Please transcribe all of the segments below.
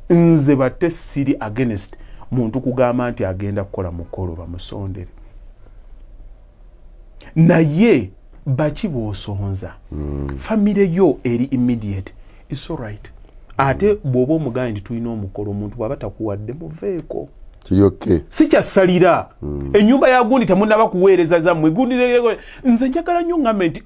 nze batte siri against muntu kugamba nti agenda kukola mukolo bamusondere naye baki bw'osonza famire yo eri immediate it's all right ate bw'oba omugambye nti tulina omukolo omuntu bw'aba takuwadde muveeko okay. Si kyasalira ennyumba ya gundi temunnaba kuweereza zammwe gundi nze njagala nnyo ngambe nti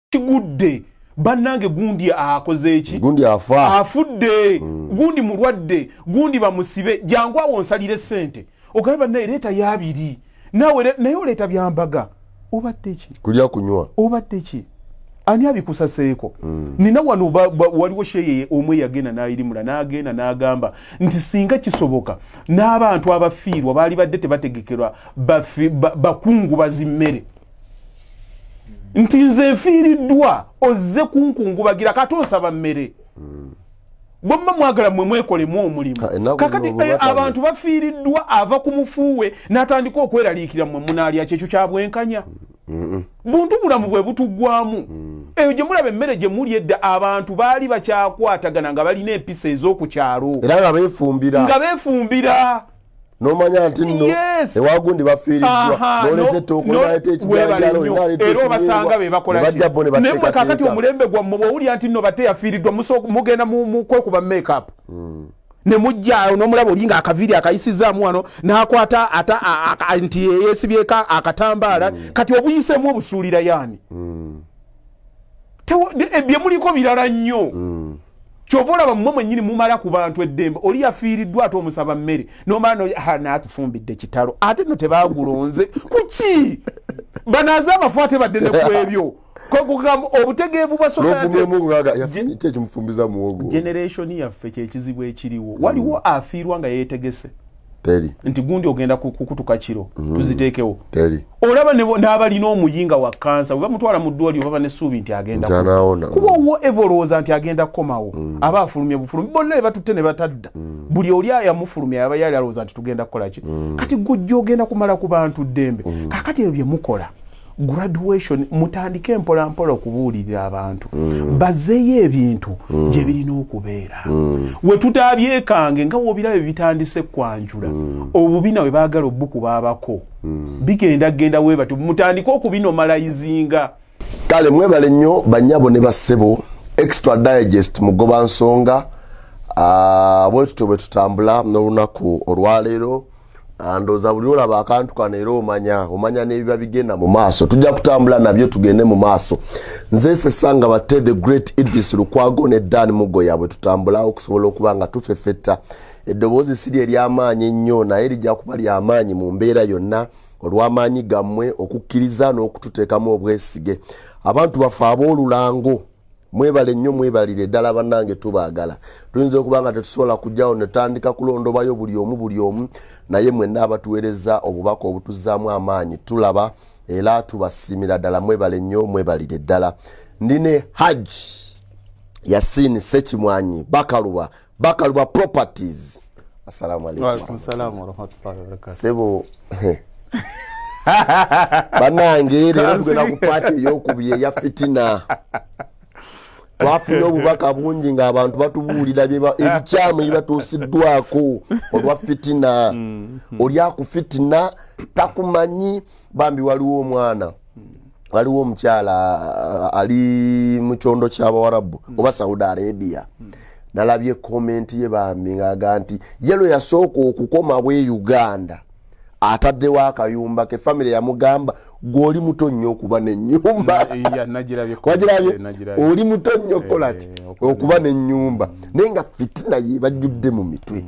kigudde bannange gundi akoze eki gundi afudde gundi mulwadde gundi bamusibe jangu awo nsalire ssente ogamba naye leeta y'abiri nawe naye oleeta byambaga obadde ki kulya kunywa obadde ki ani abikusaseeko nina wano waliwo sheye omwe yagenda n'ayirimula n'agenda n'agamba nti singa kisoboka n'abantu abafiirwa baali badde tebategekerwa bakungu bazimmere nti nze nfiiriddwa ozze kunkungubagira kati onsaba mmere bomma mwagala mwe mwekolemu omulimu kakati abantu bafiiriddwa ava ku mufuuwe n'atandika okweraliikira mwe munaalya kyekyo kya bwenkanya buntu bulamu bwe butuggwamu eyo gye mulaba emmere gye muli edda abantu baali bakyakwatagana nga balina empisa ez'oku kyalo era nga beefumbira nomanya nti nno ewagundi bafiiriddwa n'oleta ettooko n'oleta ekijjanjalo era obasanga be bakola ki nemwe kakati omulembe gwammwe bw'owulira nti nno bate yafiiriddwa mugenda kwekuba make-up ne mujja n'omulaba oli nga akaviiri akayisizaamu wano n'akwata nti yeesibyeko akatambaala kati obuyiseemu obusuulira yaani bye muliko birala nnyo kyova olaba mmwe mwennyini mumala ku bantu eddembe oli yafiiriddwa ate omusaba mmere n'omala n'atufumbidde kitalo ate nno tebaagulonze kuki banaaze amafu ate badde ne ku ebyo obutegeevu bwa generation yaffe kyekizibu ekiriwo waliwo afiirwa nga yeetegese nti gundi ogenda kukutuka kiro tuziteekewo olaba n'abalina omuyinga wa kansa bwe bamutwala mu ddwaliro baba n'essuubi nti agenda kuba owo evolooza nti agenda kukomawo aba afulumye bufulumi bonna batutte ne batadda buli oli yamufulumya yaba yali alowooza nti tugenda kukola ki kati gujja ogenda kumala ku bantu ddembe kakati ebyo bye mukola graduation mutandike mpola mpola okubuulirira abantu bazeeyo ebintu gye birina okubeera we tutaabyekanga nga wobirabe bitandise kwanjula obubi nawe baagala obbukubaabako bigenda we batu mutandike okubinomalayizinga kale mwebale nnyo bannyabo ne bassebo extra digest mugoba nsonga bwetutyo bwe tutambula n'olunaku olwaleero andoza buli olaba akantu kano era omanya n'ebiba bigenda mu maaso tujja kutambula nabyo tugende mu maaso nze Sesanga Batte the great Idris Lukwago ne Dan Mugoya bwe tutambula okusobola okuba nga tufefetta eddoboozi siri ery'amaanyi ennyo naye lijja kuba ly'amaanyi mu mbeera yonna olw'amaanyi gammwe okukkiriza n'okututeekamu obwesige abantu bafe ab'olulango mwebale nnyo mwebalire ddala bannange tubaagala tuyinza okuba nga tetusobola kujjawo ne tutandika kulondobayo buli omu naye mwenna abatuweereza obubaka obutuzzaamu amaanyi tulaba era tubasiimira ddala mwebale nnyo mwebalire ddala ndine Haji Yasin Sekimwanyi Bakaluba Properties assalamu alaikum. Wa alaikum salaam wa rahmatullahi wa barakatuh. Sebo bannange lero tugenda ku paati ey'okubiri eya fitina twafuna obubaka bungi ng'abantu batubuulira ebikyamu ebibatuusiddwako olwa fitina oli akufitina takumanyi bambi waliwo omwana waliwo omukyala ali mu kyondo ky'Abawarabu oba Saudi Arabia nalabye komenti ye bambi ng'aga nti yelo yasooka okukoma bwe Uganda ataddewo akayumba ke family yamugamba gw'oli muto nnyo okuba n'ennyumba oli muto nnyo kolati okuba n'ennyumba naye nga fitina ye bajjudde mu mitwe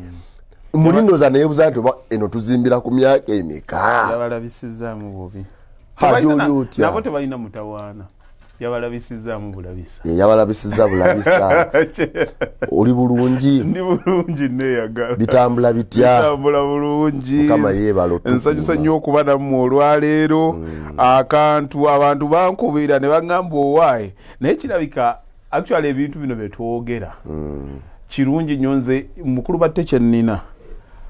mulinoza neyebuza nti eno tuzimbira ku myaka emeka yabalabisizaamu bubi nabo tebalina mutawaana yabalabisizaamu bulabisa yabalabisiza bulabisa oli bulungi ndi bulungi neyagala bitambula bitya bitambula bulungi kama yebalo nsanyusa nnyo okuba nammwe olwaleero abantu bankubira ne baŋŋamba owaaye naye kirabika actually ebintu bino betwogera kirungi nnyo nze mukulu batte kyennina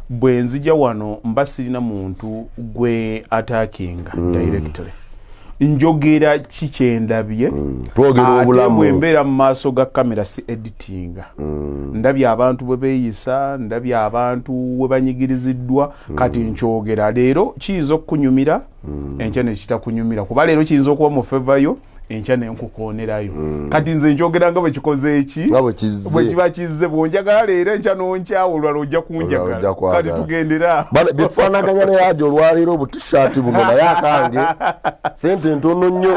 bwe nzija wano mba sirina muntu gwe attackinga directly njogera kikyendabye bwembeera mu maaso ga kamera si editinga ndabye abantu bwe beeyisa ndabye abantu bwe banyigiriziddwa kati nkyogera leero kiyinza okukunyumira enkya ne kitakunyumira kuba leero kiyinza okuba mu fevayo enkya nenkukoonerayo kati nze njogera nga bwe kikoze eki bwe kiba kizze bwonjagala leero enkya nonkyawulwala ojja kunjagala kati tugendera byetufaanaganya ne yajo olwaleero obutishaati buno naye akange sente ntono nnyo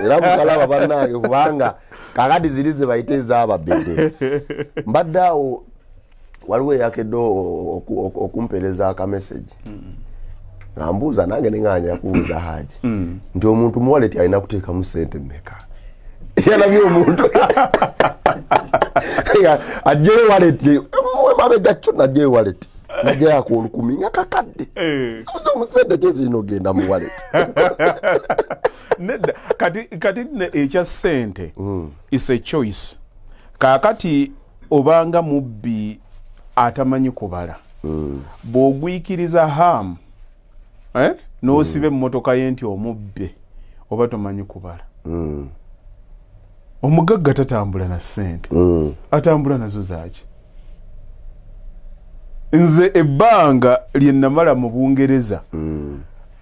era mukalaba bannange kubanga kakati ziri ze bayite ez'ababedde mbadde awo waliwo eyakedde okumpeereza akameseji ngambuuza nange neŋŋanya kubuuza Haji nti omuntu mu wallet alina kuteekamu ssente mmeka yalabye omuntu ajjeyo wallet mabega kyonna ajjeyo wallet najjayo akoolukumi nga kakadde omusente kye zirina ogenda mu wallet nedda kati ekya ssente is a choice kaakati obanga mubbi atamanyi kubala bw'ogwikiriza hamu n'osiba emmotoka ye nti omubbe oba tomanyi kubala omugagga tatambula na ssente atambula nazo zaaki nze ebbanga lye namala mu Bungereza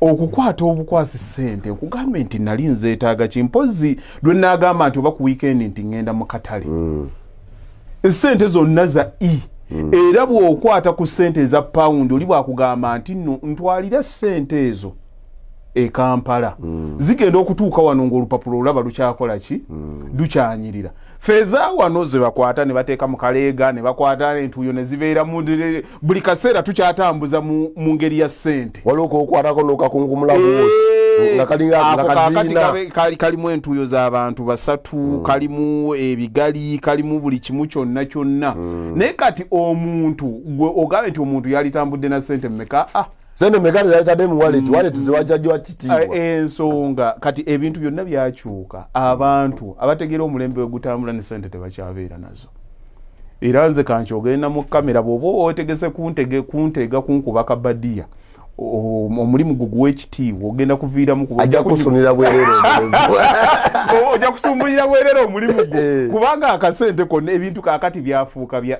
okukwata obukwasi ssente nkugambe nti nali nzeetaaga kimpozi lwe naagamba nti oba ku weekend nti ngenda mu katale ssente zonna za era bw'okwata ku ssente eza pound oli bwakugamba nti nno ntwalira ssente ezo e Kampala zigenda okutuuka wano ng'olupapula olaba lukyakola ki lukyanyirira feeza wano ze bakwata ne bateeka mu kaleega ne bakwata entuuyo ne zibeera buli kaseera tukyatambuza mu ngeri ya ssente waliwo kokwatako n'okakunkumulamu nga kazinga kalimu entuuyo z'abantu basatu kalimu ebigali kalimu buli kimu kyonna kyonna naye kati omuntu gwe ogambe nti omuntu yalitambudde na ssente mmeka sente mmeka zayitadde mu wallet tewajjajwa kitiibwa ensonga kati ebintu byonna byakyuka abantu abategeera omulembe we gutambula ne ssente tebakyabeera nazo era nze kankyogenda mu kamera bw'oba otegese kuntega kunkuba kabadiya omulimu guguwa ekitiibwa ogenda kuviiramu ajja kusunira bwerere ojja kusumbulira bwerere omulimu gwo kubanga akasente konna ebintu kaakati byafuuka bya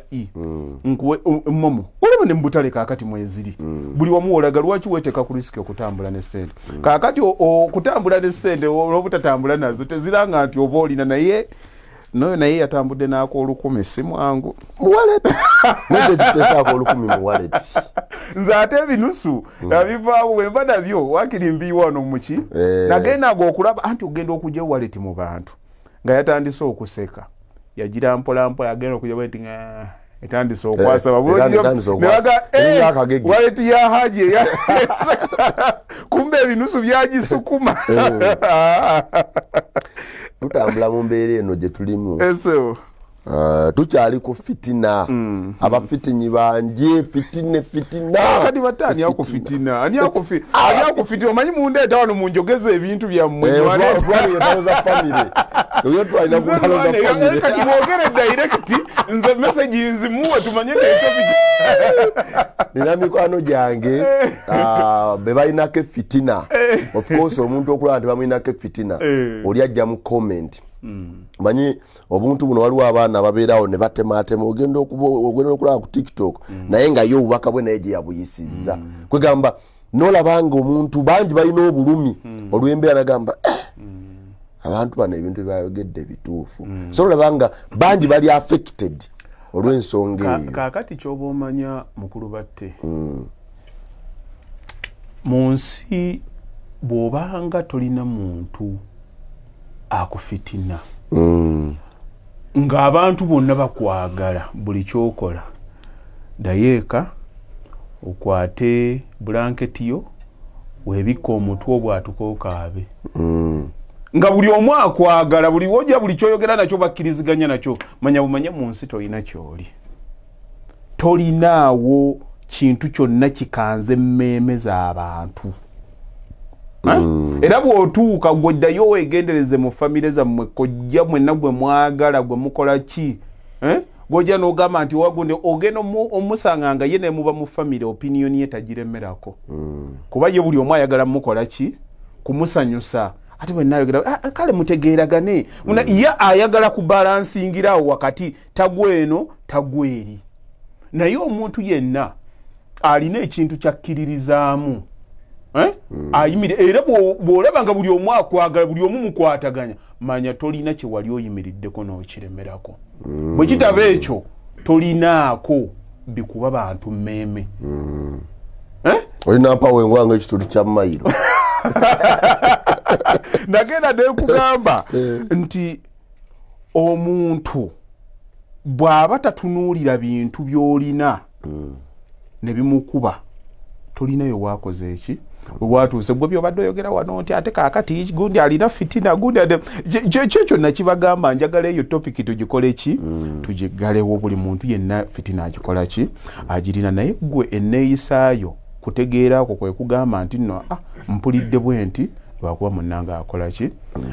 nkuwe momo olaba ne mubutale kaakati mweziri buli wamu olaga lwaki weteeka ku risiki okutambula ne ssente kaakati okutambula ne ssente n'obutatambula nazo teziranga nti oba olina naye naye yatambudde n'akoolukumi si mwangu mu wallet nekyo kiteesaako olukumi mu wallet nze ate ebinusu nabivaawo bwemba nabyo wakiri mbiiwa wano muki nagendanga okulaba anti ogenda okujja wallet mu bantu nga yatandise okuseka yagira mpolampola agenda okujja bwenti etandise okwasaba wallet ya Haji kumbe ebinusu byagisukuma tutambula mu mbeera eno gye tulimu tukyali ku fitina abafitinyi banje fitina kati batani yako fitina ani yako fitina omanyi mundeeta wano munjogeze ebintu byammwe twaliyetaza family oyo twalina kugaloza family kati mwogere direct nze message nzimuwe tumanye nti nina mikwano gyange be balinako fitina of course omuntu okulaba nti bamuyinako fitina oli ajja mu comment manyi obuntu buno waliwo abaana babeerawo ne batematema ogenda okulaba ku TikTok naye nga yo obubaka bwe naye gye yabuyisizza kwegamba n'olabanga omuntu bangi balina obulumi olw'embeera nagamba abantu bano ebintu byebayogedde bituufu so olabanga bangi bali affected olw'ensonga eyo kaakati ky'oba omanya mukulu batte mu nsi bw'obanga tolina muntu akufitina ng'abantu bonna bakwagala buli kyokola dayeeka okwate blanketi yo weebikka omutwe obwatuka okaabe nga buli omu akwagala buli wojja buli kyoyogera nakyo bakkiriziganya nakyo manya bumanye mu nsi tolina kyoli tolinaawo kintu kyonna kikanze emmeeme z'abantu era bw'otuuka gweddayo weegendereze mu famire zammwe kojja mwenna gwe mwagala gwe mukola ki gwojja n'ogamba nti wagunde ogenda omusanga nga ye nemuba mu famire opinioni ye tagiremerako kuba ye buli omu ayagala mukola ki kumusanyusa ate bwe nayogera kale mutegeeragane ya ayagala kubalansingirawo wakati tagweno tagweri naye omuntu yenna alina ekintu kyakkiririzaamu ayimire era bw'olaba nga buli omu akwagala buli omu mukwataganya manya tolina kye wali oyimiriddeko n'okiremerako bwe kitaba ekyo tolinaako bikuba bantu mmeeme olina mpawo engwanga ekitundu kya mayiro nagenda nekugamba nti omuntu bw'aba tatunuulira bintu by'olina ne bimukuba tolinayo waakoze eki watuuse gwe byobadde oyogera wano nti ate kaakati gundi alina fitina gundi kyekyo nakibagamba njagala eyo topiki tugikole ki tugigalewo buli muntu yenna fitina agikola ki agirina naye gwe enneeyisaayo kutegeera ako kwe kugamba nti nno mpulidde bwe nti lwakuba munnanga akola ki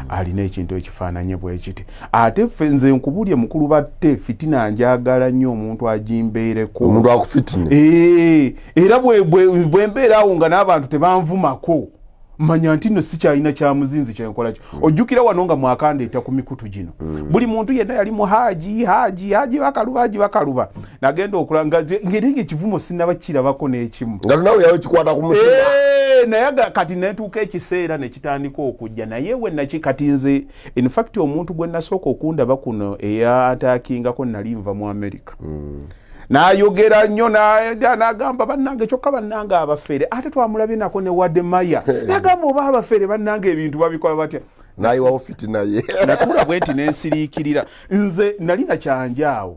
alina ekintu ekifaananye bwe kiti ate ffe nze nkubulye mukulu batte fitina njagala nnyo omuntu agimbeereko omuntu akufitine era bwe mbeeraawo nga n'abantu tebanvumako manya nti nno sikyalina kya muzinzi kyenkola ki ojjukira wano nga mwakandeeta ku mikutu gino buli muntu yenna yali mu haji bakaluba nagenda okulanga ngeri ekivumo sinaba kirabako n'ekimu nga nawe yawe kikwata ku mutima naye kati netuuka ekiseera nekitandika okujja naye we kati nze in fact omuntu gwe nasooka okundaba kuno eyataakingako nali nva mu America n'ayogera nnyo n'agamba bannange kyokka bannange abafere ate twamulabye nako ne Wademaya n'agamba oba abafere bannange ebintu babikola batya nayiwawo fitina ye nakula bwe nti nensiriikirira nze nali nakyanjaawo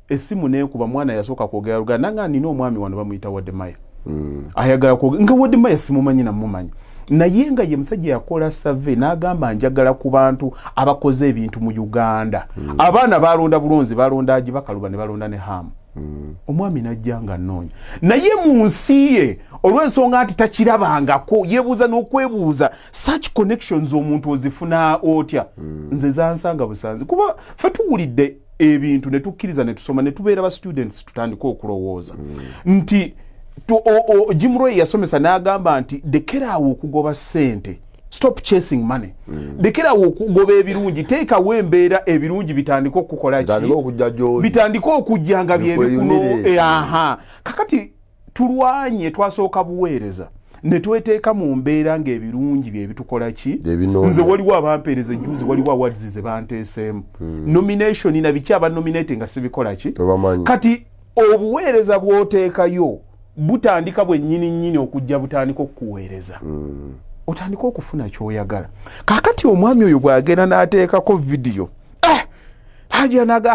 essimu nekuba mwana yasooka kwogera Luganda nanga nina omwami wano bamuyita Wademaya ayagala kwogera nga Wademaya simumanyi namumanyi naye nga ye musajja yakola survey n'agamba njagala ku bantu abakoze ebintu mu Uganda abaana balonda bulonzi balonda agi bakaluba ne balonda ne hamu omwami najja nga nnoonya naye mu nsi ye olw'ensonga nti takirabangako yeebuuza n'okwebuuza such connections omuntu ozifuna otya nze zansanga busanzi kuba ffe tuwulidde ebintu ne tukkiriza ne tusoma ne tubeera ba students tutandika okulowooza nti Jim Roy yasomesa n'agamba nti dekerawo okugoba ssente stop chasing money dekerawo okugoba ebirungi teekawo embeera ebirungi bitandika okukola ki bitandika okujja nga byebikuno kakati tulwanye twasooka buweereza ne tweteeka mu mbeera ng'ebirungi bye bitukola ki nze waliwo abampeereza ejjuuzi waliwo awards ze banteeseemu nomination na biki abanominate nga sibikola ki kati obuweereza bw'oteekayo butandika bwe nnyini okujja butandika okuweereza otandika okufuna kyoyagala kakati omwami oyo bwagenda n'ateekako vidiyo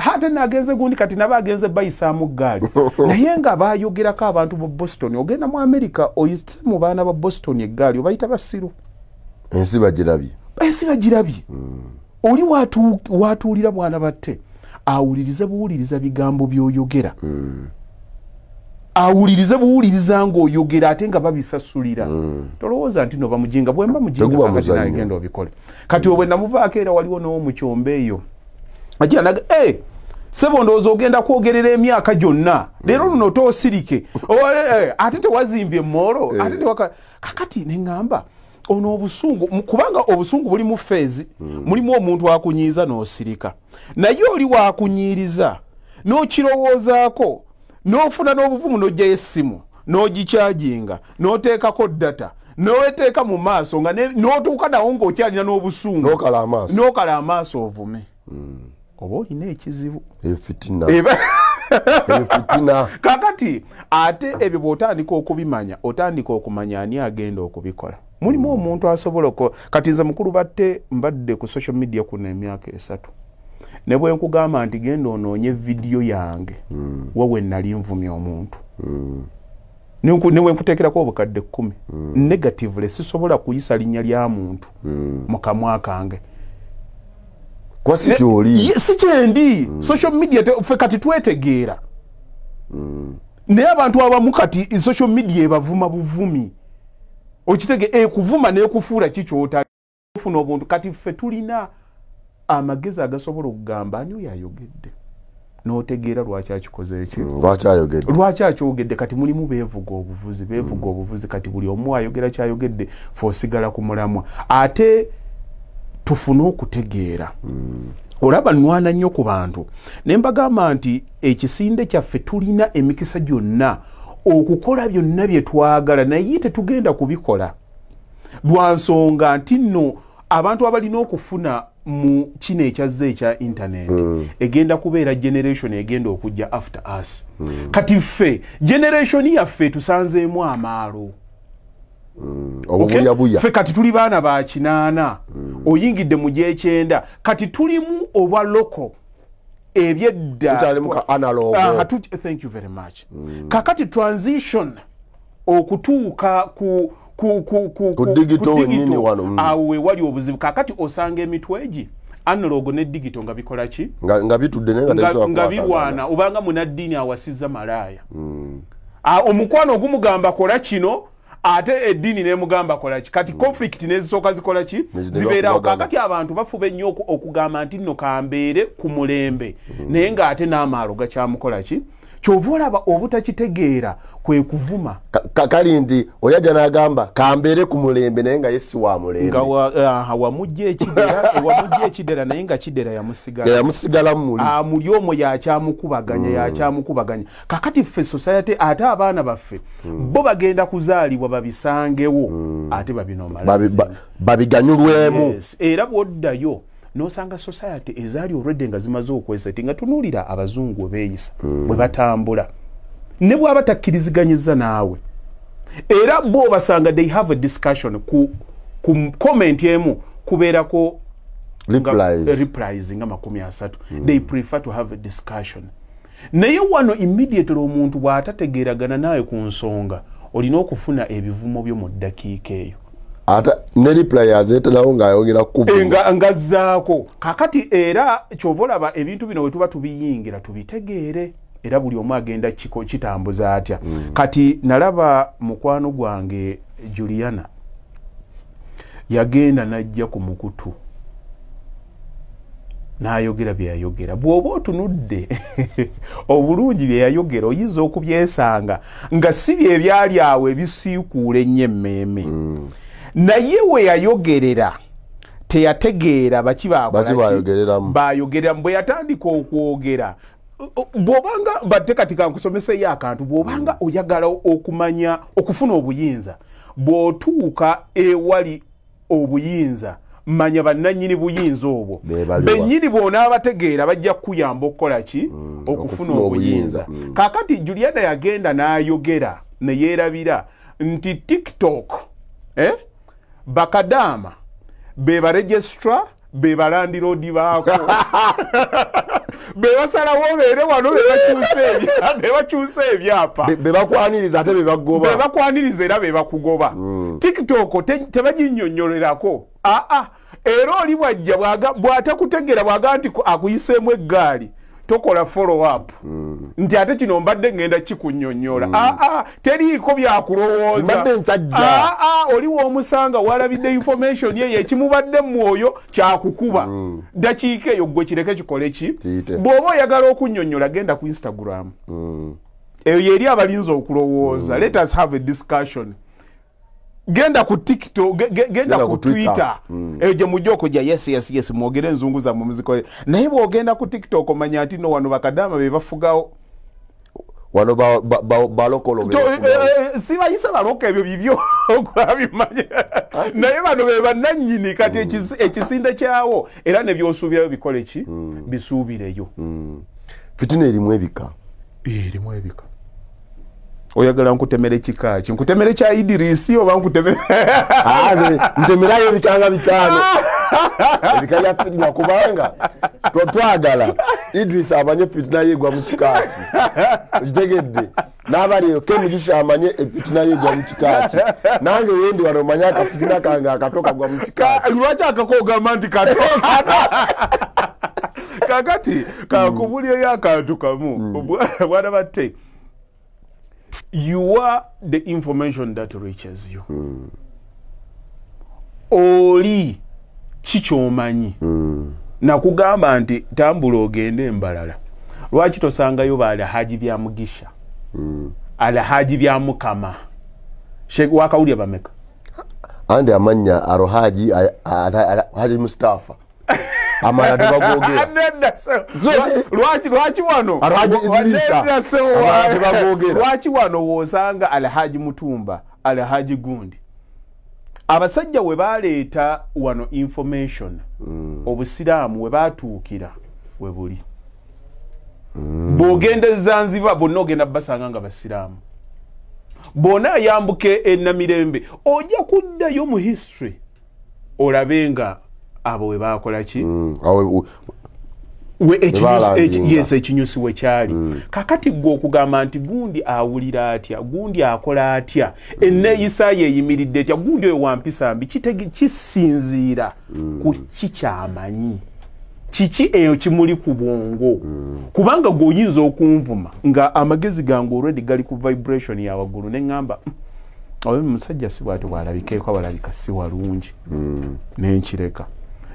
hate nagenze gundi kati naba agenze bayisaamu ggaali naye nga bayogerako abantu mu Boston ogenda mu America oyise mu baana ba Boston eggaali obayita basiru ensi bagirabye oli watuulira mwana batte awuliriza buwuliriza bigambo by'oyogera awulirize buwuliriza ng'oyogera ate nga babisasulira tolowooza nti no bamujinga bwemba mujinga kakati nagenda obikole kati obwe namuvaako era waliwo n'omukyombe eyo ajanaga sebo ndowooza ogenda kwogerera emyaka gyonna leero luno toosirike ate tewazimbye moolo ate kakati neŋŋamba ono obusungu kubanga obusungu buli mu feezi mulimu omuntu akunyiiza n'osirika naye oli waakunyiiriza n'okirowoozaako n'ofuna n'obuvumu n'ojjayo essimu n'ogikyajinga n'oteekako data n'oweteeka mu maaso nga n'otuuka nawo ng'okyalina n'obusungu n'okala amaaso ovume oba olina ekizibu fitina kakati ate ebyo bw'otandika okubimanya otandika okumanya ani agenda okubikola mulimu omuntu asobola kati nze mukulu batte mbadde ku social media kuno emyaka 3 ne bwe nkugamba nti genda onoonye vidiyo yange wawe nali nvumya omuntu ne bwe nkuteekerako obukadde 10 negatively sisobola kuyisa linnya lya muntu mu kamwa kange kwa si kyoli si kyendi social media ffe kati twetegeera naye abantu abamu kati social media ebavuma buvumi okitege kuvuma n'ekufuula kikyotafuna obuntu kati ffe tulina amagezi agasobola okugamba ani oyo ayogedde n'otegeera lwaki akikoze eki lwaki akyogedde kati mulimu beevuga obuvuzi kati buli omu ayogera kyayogedde fe osigala ku mulamwa ate tufune okutegeera olaba nwana nnyo ku bantu ne mbagamba nti ekisinde kyaffe tulina emikisa gyonna okukola byonna bye twagala naye tetugenda kubikola lwa nsonga nti nno abantu abalina okufuna mu kino ekyazze ekya internet egenda kubeera generation egenda okujja after us kati ffe generation yaffe tusanzeemu amaalo obuyabuya ffe kati tuli baana ba 8 oyingidde mu gy'ekyenda kati tulimu obwa loko ebyedda analog thank you very much kakati transition okutuuka ku digital nini wano awe wali obuzibu kakati osanga emitweji analog ne digital nga bikola ki nga bitudde nga birwana obanga munaddiini awasizza malaya omukwano ogumugamba kola kino ate eddiini nemugamba kola ki kati conflict nezisooka zikola ki zibeerawo kakati abantu bafuba ennyo okugamba nti nno kambeere ku mulembe naye ng'ate n'amaalo gakyamukola ki kyova olaba obutakitegeera kwe kuvuma kali nti oyaja n'agamba kambeere ku mulembe naye nga yesi wa mulembe wamujja ekidera naye nga kidera yamusigala muli omwo yakyamukubaganya kakati ffe society ate abaana baffe bo bagenda kuzaalibwa babisangewo ate babiganyulwemu era bwoddayo nosanga society ezaali already nga zimaze okweseti nga tunuulira abazungu beeyisa bwe batambula ne bw'aba takkiriziganyiza naawe era bo basanga they have a discussion ku comment emu kubeerako replies nga 30 they prefer to have a discussion naye wano immediately omuntu bw'atategeeragana naawe ku nsonga olina okufuna ebivumo byo mu ddakiika eyo ata ne reply azetelawo ngayogera kuvuma ngazzaako kakati era kyovolaba ebintu bino wetuba tubiyingira tubitegeere era buli omu agenda kitambuza atya kati nalaba mukwano gwange Juliana yagenda najja ku mukutu n'ayogera bye yayogera bw'oba otunudde obulungi bye yayogera oyinza okubyesanga nga si bye byali awo ebisiikuula ennyo emmeeme naye we yayogerera teyategeera bayogereramu bwe yatandika okwogera bw'obanga batte kati kankusomeseyo akantu bw'obanga oyagala okumanya okufuna obuyinza bw'otuuka ewali obuyinza manya bannannyini buyinza obwo bennyini bw'onaabategeera bajja kukuyamba okukola ki okufuna obuyinza kaakati Juliana yagenda n'ayogera ne yeerabira nti TikTok bakadama beba registra beba landiroodi baako bebasalawo beere wano bebakyusa ebyapa bebakwaniriza ate bebakwaniriza era bebakugoba TikTok tebaginnyonnyolerako era oli bwajja bw'atakutegeera bwaga nti akuyiseemu eggaali tokola follow up nti ate kino mbadde ngenda kikunnyonnyola teriiko byakulowooza oli w'omusanga walabidde information ye ekimubadde mwoyo kyakukuba dakiika eyo gwe kireke kikole ki bw'oba oyagala okunnyonnyola genda ku Instagram eyo yeri abalinza okulowooza let us have a discussion genda ku TikTok genda ku Twitter eje mujoko ja yes mwogere enzungu za muziko naye bwogenda ku TikTok omanya ati no wano bakadama be bafugawo wano balokolo si bayisa baloka ebyo bibyo okwabimanya naye bano be bannannyini kati ekisinde kyawo era ne byosuubirayo bikole ki bisuubireyo fitina erimu ebika oyagala nkutemere kika ki nkutemere kya Idrisi oba nkutemere ntemerayo ebikanga bitano ebikaya fitina kubanga twagala Idrisi amanye fitina yegwa mu kikaki ukitegedde n'abaliyo kemugisha amanye fitina yegwa mu kikaki nange wendi wano manya akafitina kange akatoka gwa mu kikaki lwaki akakogamba nti katoka kakati kakubulyeyo akantu kamu bwana batte you are the information that reaches you oli kikyomanyi nakugamba nti tambula ogende embalala lwaki tosangayo baalahaji bya mugisha alahaji bya mukama wakawulya bameka andi amanya Arohaji Haji Mustafa amana tebagogera lwaki wano Arohaji Idrisa amana tebagogera lwaki wano wosanga Alhaji Mutumba Alhaji Gundi abasajja we baleeta wano information obusiraamu we batuukira we buli bw'ogenda Zanzibar bonna ogenda basanga nga basiraamu bona yambuke Namirembe ojja kuddayo mu history olabenga abo we bakola ki ekinyusi we kyali kakati gwe okugamba nti Gundi awulira atya Gundi akola atya enneeyisa ye eyimiridde etya Gundi oyo wampisa mbi kisinziira ku kikyamanyi kiki eyo kimuli ku bwongo kubanga gwoyinza okunvuma nga amagezi gange already gali ku vibration ya waggulu ne ngamba oyo musajja si bwati bwalabikeeko balabika si walungi nenkireka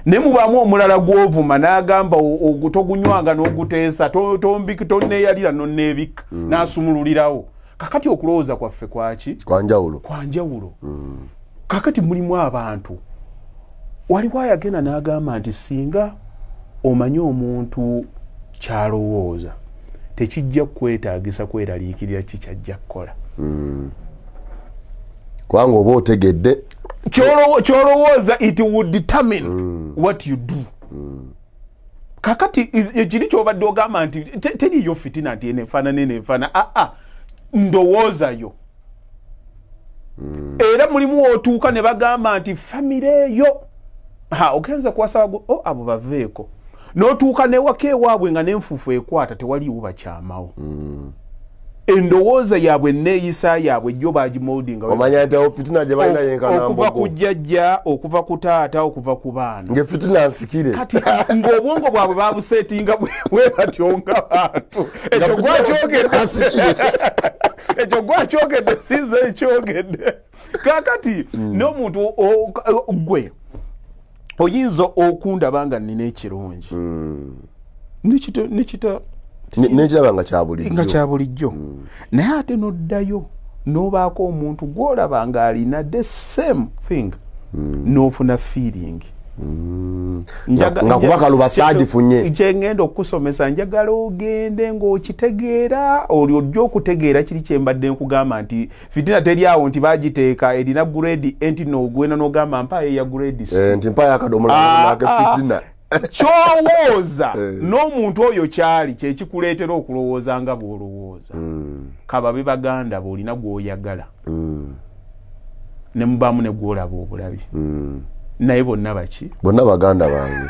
ne mubaamu omulala gwovuma n'agamba ogutogunywanga n'oguteesa tombiki tonneeyalira nonneebika n'asumululirawo kakati okulowooza kwaffe kwaki kwanjawulo kakati mulimu abantu waliwo ayagenda n'agamba nti singa omanyi omuntu kyalowooza tekijja kwetaagisa kweraliikirira kikyajja kukola kubanga oba otegedde kyolowooza it would determine what you do kakati ekiri kyobadde ogamba nti teriyo fitina nti enefaana ndowoozayo era mulimu otuuka ne bagamba nti famire eyo ogenza kuwasaba abo baveeko n'otuuka newaka ewaabwe nga n'enfuufu ekwata tewaliwo bakyamawo endowooza yaabwe neeyisa yaabwe jjo bagimoldinga omanya nti fitina gye balina yenkana okuva ku jjajja okuva ku taata okuva ku baana ng'efitina nsikire kati ng'obwongo bwabwe babuseetinga bwe batyo nga bantu ekyo gwakyogedde sinze ekyogedde kakati n'omuntu gwe oyinza okundaba nga nina ekirungi nekiraba nga kyabulijjo naye ate noddayo n'obaako omuntu gw'olaba ng'alina the same thing n'ofuna feeling nga kubaka lubasagifunye kyengenda okusomesa njagala ogende ng'okitegeera oli ojja okutegeera kiri kyembadde nkugamba nti fitina teri awo nti bagiteeka erina grade enti n'ogwena n'ogamba mpayo ya grade nti mpayo akadomola fitina kyowooza n'omuntu oyo kyali kyekikuleetera okulowooza nga bw'olowooza kababe baganda bw'olina gw'oyagala ne mubaamu ne gw'olaba obulabi naye bonna baki bonna baganda bange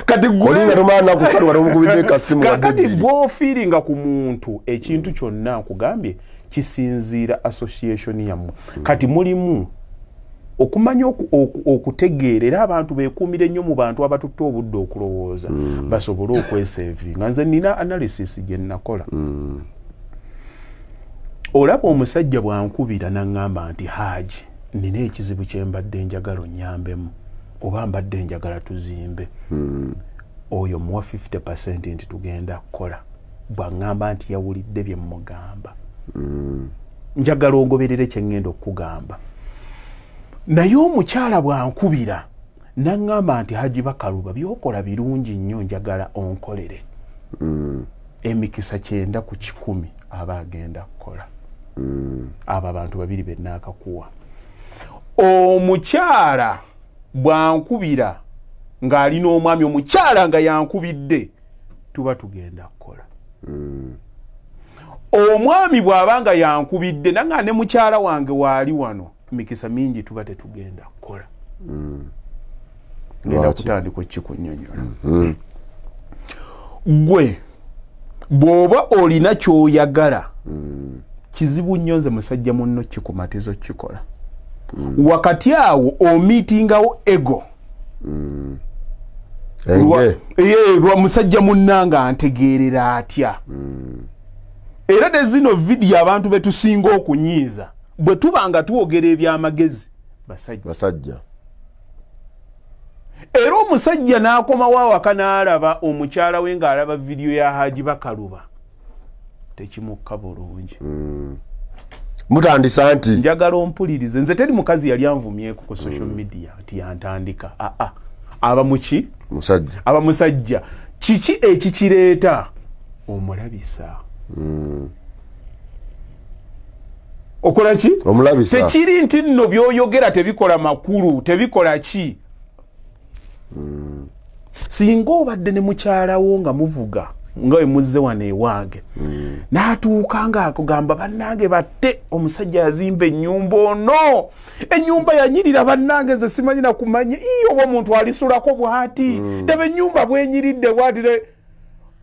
kati olinga nomana kusalwa nomukubidde kasimu kati bw'ofiiringa ku muntu ekintu kyonna nkugambye kisinziira association yammwe kati mulimu okumanya okutegeera era abantu beekuumire nnyo mu bantu abatutte obudde okulowooza basobole okwesevinga nze nina analysis gye nnakola olaba omusajja bwankubira naŋŋamba nti Haji nina ekizibu kye mbadde njagala onnyambemu oba mbadde njagala tuzimbe oyo muwa 50% nti tugenda kukola bwaŋŋamba nti yawulidde bye mmugamba njagala ogoberere kye ŋŋenda okukugamba naye omukyala bwankubira naŋŋamba nti Haji Bakaluba byokola birungi nnyo njagala onkolere emikisa 9 ku 10 aba agenda kukola abo abantu babiri bennaakakuwa omukyala bwankubira ng'alina omwami omukyala nga yankubidde tuba tugenda kukola omwami bw'abanga yankubidde nanga ne mukyala wange waali wano mikisa mingi tuba tetugenda kukola ngenda kutandika ekikunyonyola gwe bw'oba olina ky'oyagala kizibu nnyo nze musajja munno kikumatizo kikola wakati awo omiitingawo ego lwa musajja munnanga antegeerera atya era ne zino vidiyo abantu betusinga okunyiiza bwe tuba nga twogera ebyamagezi basajja era omusajja n'akomawo awaka n'alaba omukyala we ng'alaba vidiyo ya Haji Bakaluba tekimukka bulungi mutandisa anti njagala ompulirize nze teri mukazi yali anvumyeko ku social media ati yantandika abamuki musajja kiki ekikireeta omulabisa okola ki omulabisa tekiri nti nno byoyogera tebikola makulu tebikola ki singa obadde ne mukyalawo nga muvuga nga we muzze wano ewange n'atuuka nga akugamba bannange batte omusajja yazimba ennyumba ono ennyumba yanyirira bannange nze simanyi na kumanya iyo oba omuntu alisulako bw'ati ndaba ennyumba bwenyiridde bw'atire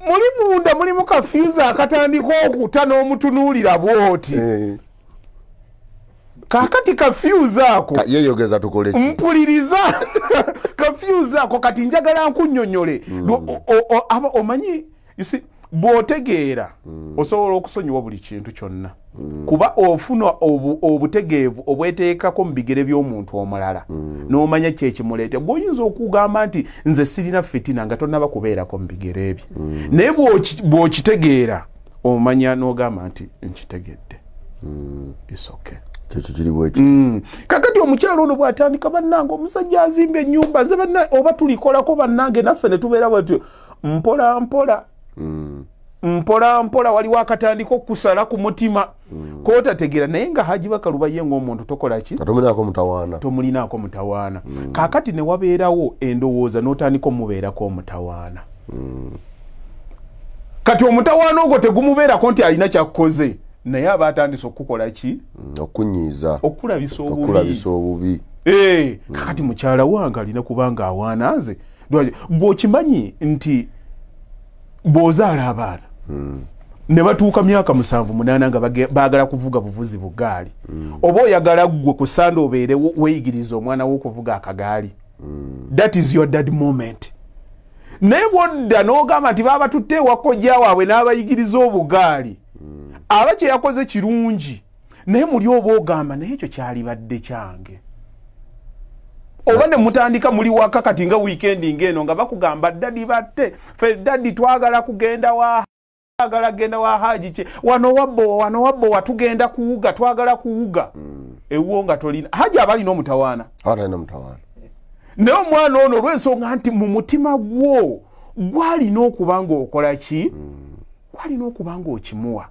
muli munda mulimu kafyuza akatandika okuta n'omutunuulira bw'oti kakati kafyuza ako yeyogeza tukole mpuliriza kafyuza ako kati njagala nkunnyonnyole omanyi bw'otegeera osobola okusonyiwa buli kintu kyonna kuba ofuna obutegeevu obweteekako mu bigere by'omuntu omulala n'omanya kyekimuleete gw'oyinza okugamba nti nze sirina fitina nga tonnaba kubeerako mu bigere ebyo naye bw'okitegeera omanya n'ogamba nti nkitegedde isoke kakati omukyalo ono bw'atandika bannange omusajja azimba ennyumba nze oba tulikolako bannange naffe ne tubeera bwetyo mpola mpola waliwo akatandika okusala ku mutima kootategeera naye nga Haji Bakaluba ye ng'omuntu tokola ki tomulinaako mutawaana kakati ne wabeerawo endowooza n'otandika omubeerako omutawaana kati omutawaana ogwo tegumubeerako nti alina kyakukoze naye aba atandise okukola ki okunyiiza okulabisa obubi kakati mukyala wange alina kubanga awaana nze gw'okimanyi nti bw'ozaala abaana ne batuuka myaka 7-8 nga baagala kuvuga buvuzi bugaali oba oyagala ggwe ku sande obeere weeyigiriza omwana wo okuvuga akagaali that is your dad moment naye bwodda n'ogamba nti baaba tutte ewakojja waabwe n'abayigiriza obugaali aba kye yakoze kirungi naye muli oba ogamba naye ekyo kyalibadde kyange oba ne mutandika muli waka kati nga weekendi ng'eno nga bakugamba dadi batte fe dadi twagala kugenda genda wa Haji kye wano wabbo watugenda kuwuga twagala kuwuga ewo nga tolina Haji abalina omutawaana naye omwana ono olw'ensonga nti mu mutima gwo gwalina okuba nga okola ki gwalina okuba nga okimuwa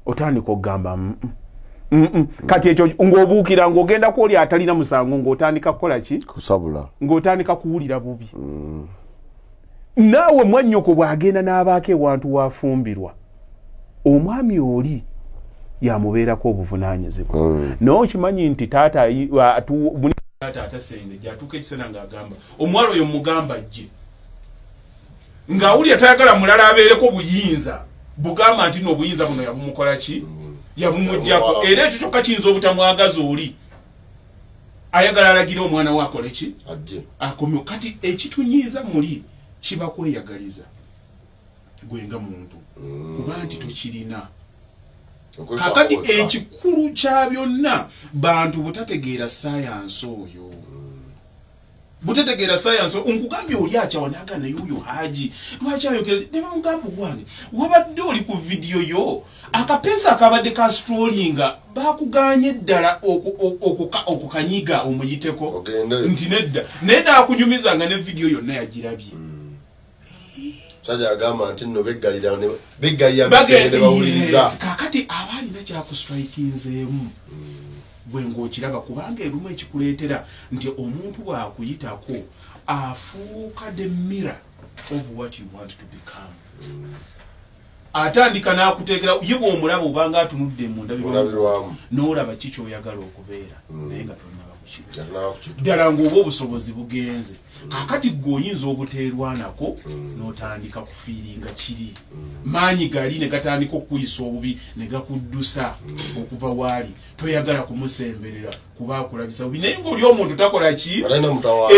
otandika okugamba kati ekyo ng'obuukira ng'ogenda kwoli atalina musango ng'otandika kukola ki kusabula ng'otandika kuwulira bubi naawe mwannyoko bw'agenda n'abaako ewantu wafumbirwa omwami oli yamubeerako obuvunaanyizibwa naye okimanyi nti taata atasenge gyatuuka ekisena ng'agamba omuwala oyo mugamba jje ng'awulira tayagala mulala abeereko buyinza bugamba nti n'obuyinza buno yabumukola ki yabumuggyako era ekyo kyokka kiyinza obutamwagaza oli ayagala alagire omwana we akole ki akomye kati ekitunyiiza muli kiba kweyagaliza gwenga muntu kuba nti tokirina kakati ekikulu kya byonna bantu butategeera sayansi oyo butategeera sayansi onkugambye oli akyawanaaga naye oyo Haji lwaki ayogera ne bamugamba gwange wabadde oli ku vidiyo yo akapeesa akabadde ka strollinga bakuganye ddala okukanyiga omuyiteko nti nedda naye naakunyumizanga ne vidiyo yonna yagirabye sajja agamba nti nno beggalira bisenge bawuliriza kakati aba alina kyakustrikinzeemu bwe ng'okiraba kubanga erumu ekikuleetera nti omuntu bw'akuyitako afuuka the mirror of what you want to become atandika n'akuteekera ye bw'omulaba obanga atunudde mu ndabirwamu n'olaba ki ky'oyagala okubeera naye nga tonnaba kukibera ddala ng'oba obusobozi bugenze kakati gw'oyinza obuteerwanako n'otandika kufiiringa kiri maanyi gali ne gatandika okuyisa obubi ne gakuddusa okuva waali toyagala kumusemberera kuba akulabisa bubi naye ng'oli omuntu takola ki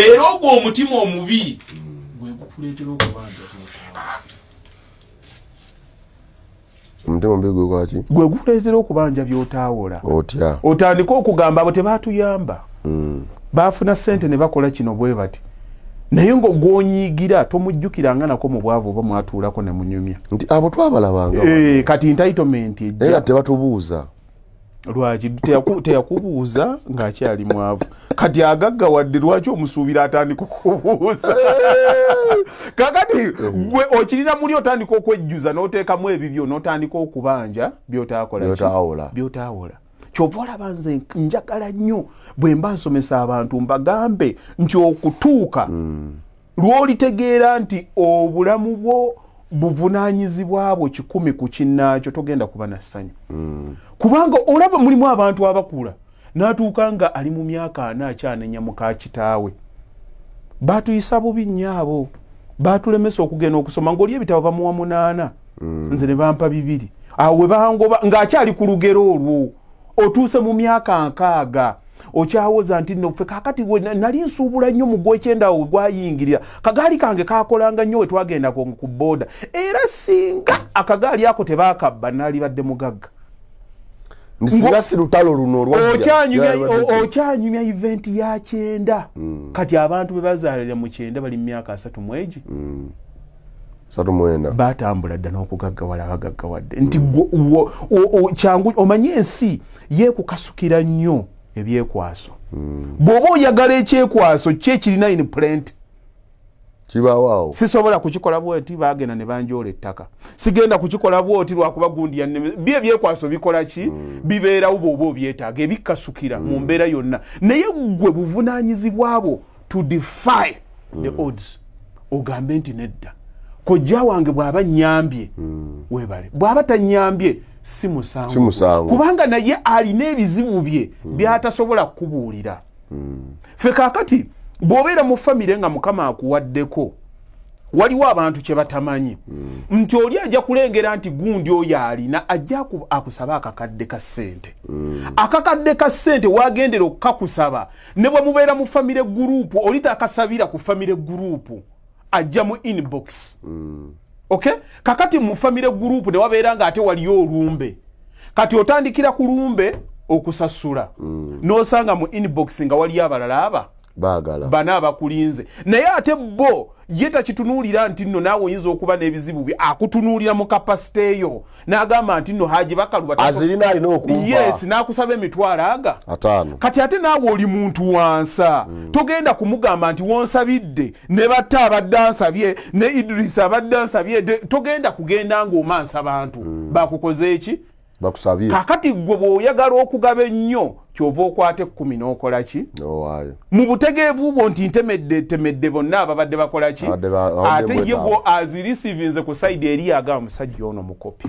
era ogwo omutima omubi gwe gukuleetera okubanja omutima omubi gwe gwaki gwe gukuleetera okubanja by'otaawola otya otandika okugamba abo tebaatuyamba baafuna ssente ne bakola kino bwe bati naye ngo gonyigira tomujjukiranga nako mu bwavu oba mwatuulako ne munyumya nti abo twabalabanga kati entitlement era tebatubuuza lwaki teyakubuuza ng'akyali mwavu kati agagga wadde lwaki omusuubira atandika okubuuza kakati gwe okirina muli otandika okwejjuza n'oteekamu ebibyo n'otandika okubanja byotaawola kyova olaba nze njagala nnyo bwe mba nsomesa abantu mbagambe nti okutuuka lw'olitegeera nti obulamu bwo buvunaanyizibwa bwo 100 ku kinnaakyo togenda kuba na ssanyu kubanga olaba mulimu abantu abakula n'atuuka nga ali mu myaka 4 akyanenya muka kitaawe baatuyisa bubi nnyo abo baatulemesa okugenda okusoma ng'oli ebitabo bamuwa 8 nze ne bampa 2 awo we bangoba ng'akyali ku lugero olwo otuuse mu myaka 6 okyawoza nti noffe kakati nali nsuubula nnyo mu gw'ekyenda we gwayingirira kagaali kange kakolanga nnyo we twagenda ku booda era singa akagaali ako tebaakabba naali badde mugagga ndisinga si lutalo luno okyanyumya event ya 9 kati abantu be bazaalira mu 9 bali mu myaka 3 mwegi 3 batambula dda n'okugaggawala bagaggawadde nti kyangu omanye ensi yeekukasukira nnyo ebyekwaso bw'oba oyagala ekyekwaso kyekirina in plant kibawaawo sisobola kukikola bwoti bagenda ne banjoola ettaka sigenda kukikola bwoti lwakuba gundi bye ebyekwaso bikola ki bibeerawo bw'oba obyetaaga ebikasukira mu mbeera yonna naye gwe buvunaanyizibwabo to defy the odds ogambe nti nedda kojja wange bw'aba nnyambye webale bw'aba tannyambye si musango kubanga naye alina ebizibu bye byatasobola kukubuulira ffe kaakati bw'obeera mu famire nga mukama akuwaddeko waliwo abantu kye batamanyi nti oli ajja kulengera nti gundi oyo alina ajja akusaba akakadde ka ssente akakadde ka ssente waagendera okukakusaba ne bwe mubeera mu famire guruupu oli takasabira ku famire guruupu ajja mu inbox okay kakati mu famire group ne wabeera nga ate waliyo olumbe kati otandikira ku lumbe okusasula n'osanga mu inbox nga waliyo abalala baagala bana abakulinze naye ate bo ye takitunuulira nti nno naawe oyinza okuba n'ebizibu bye akutunuulira mu kapasite yo n'agamba nti nno haji bakaluba azirina alina okumpa yes n'akusaba emitwalo aga 5 kati ate naawe oli muntu wansa togenda kumugamba nti wonsabidde ne batta abadde ansabye ne Idrisa abadde ansabye togenda kugenda ng'omansa abantu bakukoze eki bakusabye kakati gwe bw'oyagala okugaba ennyo kyova okwate 10 n'okola ki mu butegeevu bwo nti ntemedde bonna ababadde bakola ki ate ye bwo azirisivinze ku sayidi eri agamba musajja ono mukopi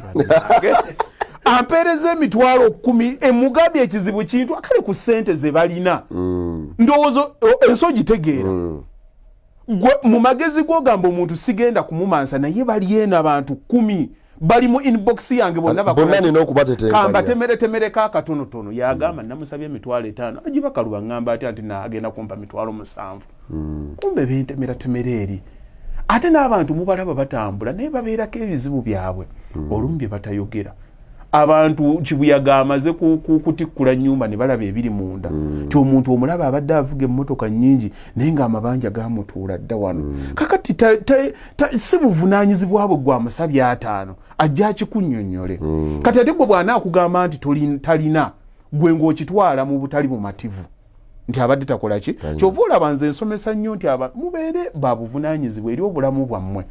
ampeereza emitwalo 10 emugambye ekizibu kintu akale ku ssente ze balina ndowoozo ensogi gitegeera mu magezi g'ogamba omuntu sigenda kumumansa naye bali abantu 10 bali mu inbox yange bonna bakamba temere kakatonotono yagamba namusabye emitwalo 5 agibakaluba ngamba ati nagenda kumpa mitwalo 7 kumbe bentemera eri ate n'abantu mubalaba batambula naye babeerako ebizibu byabwe olumu bye batayogera abantu kibuyaga amaze kutikkula nnyumba ne balaba ebiri munda ky'omuntu omulaba abadde avuga emmotoka nnyingi naye ng'amabanja gamutuula dda wano kakati si buvunaanyizibwabwe gwa musabye 5 ajja akikunnyonnyole kati ate gwe bwana akugamba nti talina gwe ng'okitwala mu butali bumativu nti abadde takola ki kyova olaba nze nsomesa nnyo nti mubeere babuvunaanyizibwa eri obulamu bwammwe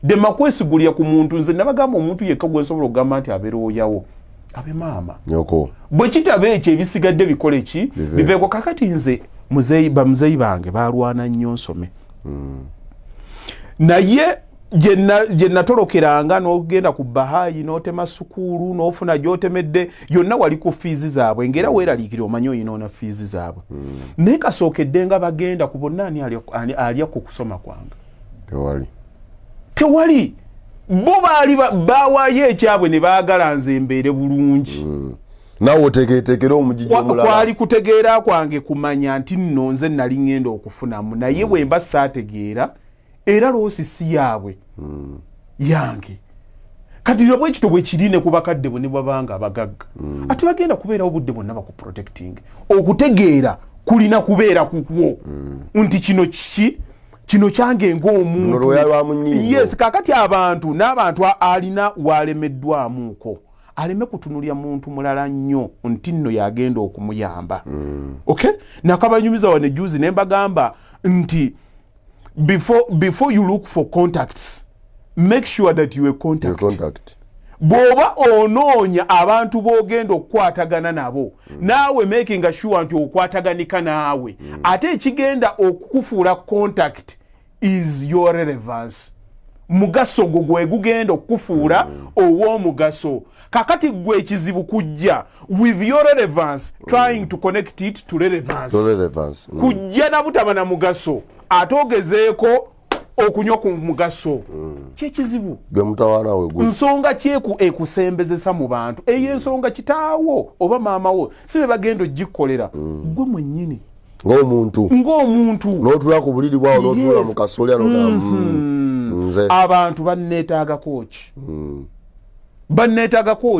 dema kwesigulya ku muntu nze nabagamba omuntu yekka gwe nsobola okugamba nti abeerooyawo abe maama nyoko bwe kitaba ekyo ebisigadde bikole ki biveeko kakati nze bamuzeeyi bange balwana nnyo nsome naye gye natolokeranga n'ogenda ku bahayi n'otema sukuulu n'ofuna gy'otemedde yonna wali ku fiizi zaabwe ngera weeraliikire omanyi oyinoona fiizi zaabwe naye kasookedde nga bagenda ku bonna ani alya ku kusoma kwange tewali bo baali bawaayo ekyabwe ne baagala nze mbeere bulungi nawe oteeketeekera omugigi omulala kwali kutegeera kwange kumanya nti nno nze nali ngenda okufunamu naye bwe mba saategeera era loosi si yaabwe yange kati lwe bwekito bwe kirine ku bakadde bwe ne babanga abagagga ate bagenda kubeerawo obudde bwonna bakuprotecting okutegeera kulina kubeera kukwo nti kino kiki kino kyange ng'omuntu yes kakati abantu n'abantu alina walemeddwamuuko aleme kutunulya muntu mulala nnyo nti nno yagenda okumuyamba okay nakabanyumiza wane juzi ne mbagamba nti before you look for contacts make sure that you are contact boba onoonya abantu bogenda okukwatagana nabo naawe making sure nti okwataganika naawe ate ekigenda okukufuula contact is your relevance mugaso gwe gugenda okufuula ow'omugaso kakati gwe ekizibu kujja with your relevance trying to connect it to relevance kujja na butaba na mugaso atogezeeko okunywa ku mugaso kyekizibu gwe mutawaana we gwe nsonga kyeku ekusembezesa mu bantu eyo ensonga kitaawo oba maamawo sibe bagenda ogikolera gwe mwennyini ng'omuntu n'otula ku buliri bwawo n'otula mu kasolya nze abantu banneetaagako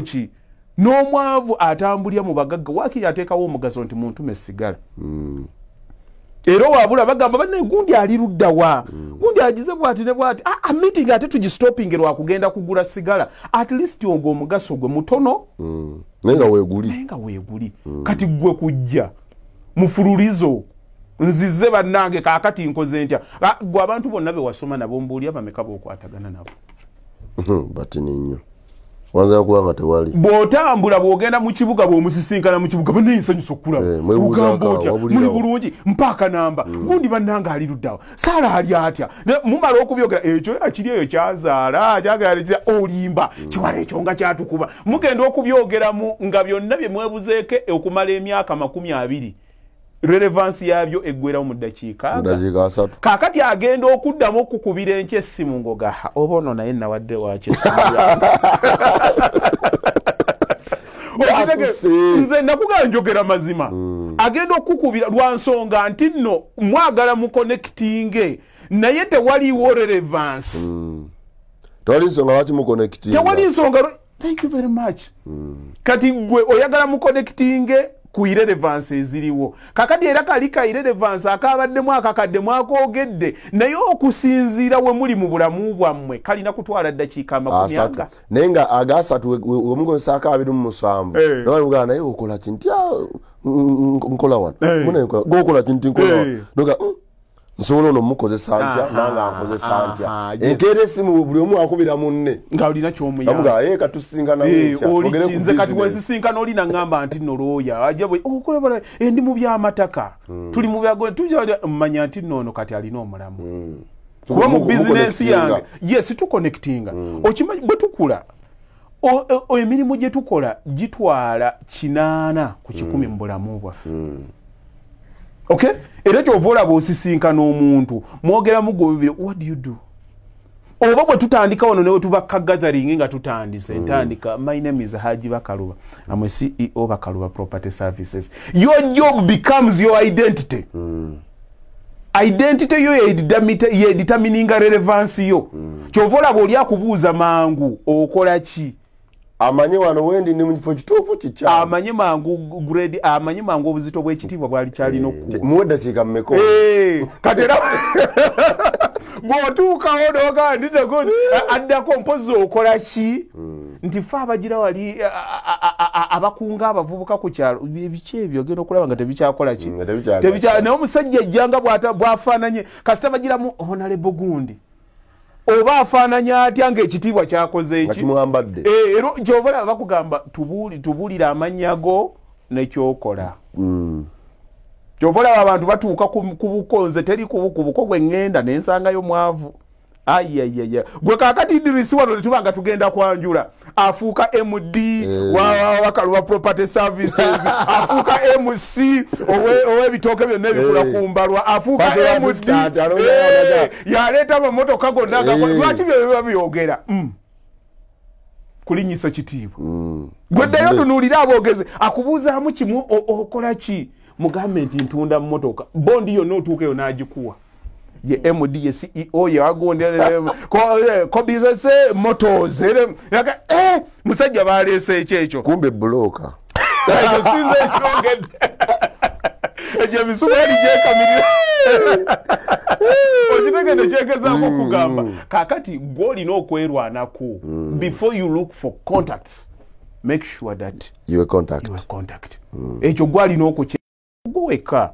ki n'omwavu atambulya mu bagagga waakiri ateekawo omugaso nti muntu mesigala era wabula bagamba banne gundi ali luddawa gundi agize bwati ne bwati meeting ate tugistopping lwa kugenda kugula sigala at least ogwo omugaso gwe mutono nenga weeguli kati gwe kujja mufululizo nzize bannange kaakati nkoze ntya gwe abantu bonna be wasoma nabo mbuulya bameka b'okwatagana nabo bati ninyo wanza kubanga tewali bw'otambula bw'ogenda mu kibuga bw'omusisinkana mu kibuga banne nsanyusa okulaba ugamba otya muli bulungi mpaaka namba gundi bannanga ali luddawa saala ali atya mumala okubyogera ekyo akiri eyo kyazaala kyagala olimba kiwala ekyo nga kyatukuba mugenda okubyogeramu nga byonna bye mwebuzeeke okumala emyaka 20 relevance yabyo eggwerawo mu ddakiika 3 kaakati agenda okuddamu okukubira enkya essimu ngogaha oba ono naye nawadde waki nze nakugala njogera mazima agenda okukubira lwa nsonga nti nno mwagala mu connecting naye tewaliwo relevance tewali nsonga lwaki mu connecting tewali nsonga thank you very much kati gwe oyagala mu connecting ku irrelevance eziriwo kakati era kali ka irrelevance akabaddemu akakaddemu akoogedde naye okusinziira we muli mu bulamu bwammwe kalina kutwala ddakiika 40 naye nga agasatu wemukozesa 27 nabalugana naye okola kinti nkola wano gokola kinti nkola wano nsobola ono mukozesa ntya nanga nkozesa ntya enkeera essimu buli omu akubira munne nga olina kyomuyamba katusinkana nze kati wezisinkana olina ngamba nti nno looya ajabwe okulabala ndi mu byamataka tuli mu byago tujja mmanya nti nno kati alina omulamu kuba mu bizinesi yange yes tuconnectinga okimanyi bwe tukula emirimu gye tukola gitwala 8 ku 10 mu bulamu bwaffe okay era kyovola bw'osisinkana omuntu mwogera mugo bibiri what do you do oba bwe tutandika wano newe tubaka gathering nga tutandise ntandika my name is Haji Bakaluba I'm a CEO Bakaluba Property Services your job becomes your identity identity yo ye determining relevance yo kyovola bw'oli akubuuza mangu okola ki amanye wano wendi ni mufo kituufu kicha amanye mangu grade amanye mangu obuzito bw'ekitiibwa bwali kyali nokku muwedda kika mmeko katera bw'otuuka odoga ndida godi addako mpozi okola ki nti fe abagira wali abakunga abavubuka ku kyalo ebiki ebyo ogenda okulaba nga tebikyakola ki naye omusajja ejjanga bwafaananye kasita bagiramu honorable gundi oba afaananya atya ng'ekitiibwa kyakoze eki era kyobola bakugamba tubuulira amannya go nekyokola kyobola abantu batuuka ku bukonze teri kubuko gwe ŋŋenda nensangayo mwavu ayayaya gwe kaakati Idris wano netubanga tugenda kwanjula afuuka MD wa Bakaluba Property Services afuuka MC ow'ebitooke byonna ebikula kumbalwa afuuka MD yaleeta amamotoka gonna lwaki byo biba byogera kulinyisa kitiibwa gwe ddayo tunuulire aboogezi akubuuzaamu kimu okola ki mugambe nti ntunda mmotoka bondi yonna otuukeyo n'agikuwa ye MD ye CEO ye agondera ko business motors musajja baleese ekyo kumbe bloka sinze shongedde eje misumari je kamilira okitegedde kyegezaako kugamba kakati gw'olina okwerwanako before you look for contacts make sure that you contact ekyo gw'alina okugweka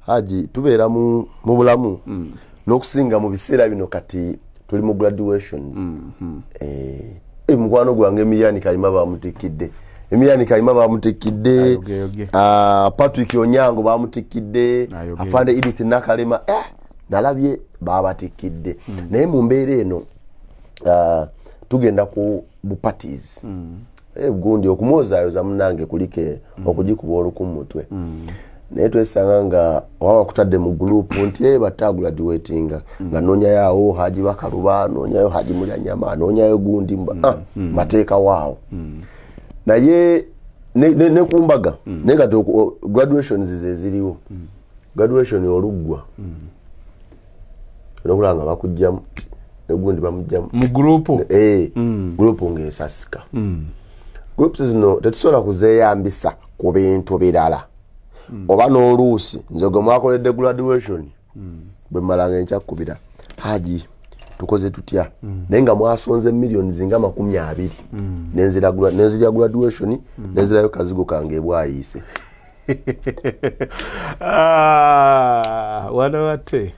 Haji tubeera mu bulamu n'okusinga mu biseera bino kati tuli mu graduations mukwano gwange Emiliani Kayima bamutikidde Patrick Onyango bamutikidde afande Edith Nakalema nalabye babatikidde naye mu mbeera eno tugenda ku parties gundi okumwozaayoza munange kulike okugikuba oluku mu mutwe naye twesanga nga wawa kutadde mu group nti batagraduatinga nga noonyayo Haji Bakaluba noonyayo Haji Mulyanyama noonyayo gundi mateeka waawo naye ne kumbaga naye kati graduations zeziriwo graduation oluggwa nokulanga bakujjamu negundi bamujjamu mu group group ng'esasika groups zino tetusobola kuzeeyambisa ku bintu birala oba n'oluusi nze gwe mwakoledde graduation bwe mmalanga enkyakubira Haji tukoze tutya naye nga mwasonze millions nga 20 nenzira graduation nenzirayo kazigo kange bwayise wana wate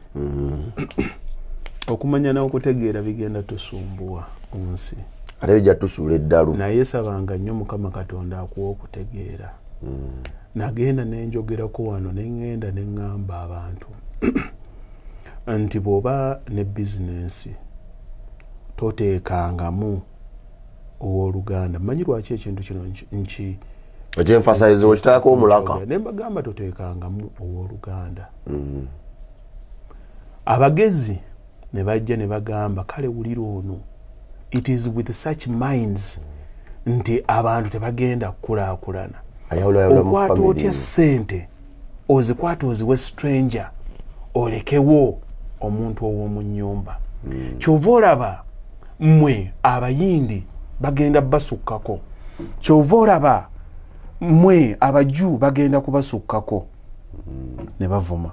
okumanya n'okutegeera bigenda tusumbuwa munsi ate bijja tusuula eddalu naye sabanga nnyo Mukama Katonda akuwa okutegeera nagenda nenjogerako wano nengenda nengamba abantu nti bwoba ne business toteekangamu ow'Oluganda manyi lwaki ekintu kino nki ekyenfasaize okitaako omulaka ne mbagamba toteekangamu ow'Oluganda abagezi ne bajja ne bagamba kale wulira ono it is with such minds nti abantu tebagenda kukulaakulana okwata otya ssente ozikwata oziwe stranger olekewo omuntu ow'omu nnyumba kyova olaba mmwe abayindi bagenda basukkako kyova olaba mmwe abaju bagenda kubasukkako ne bavuma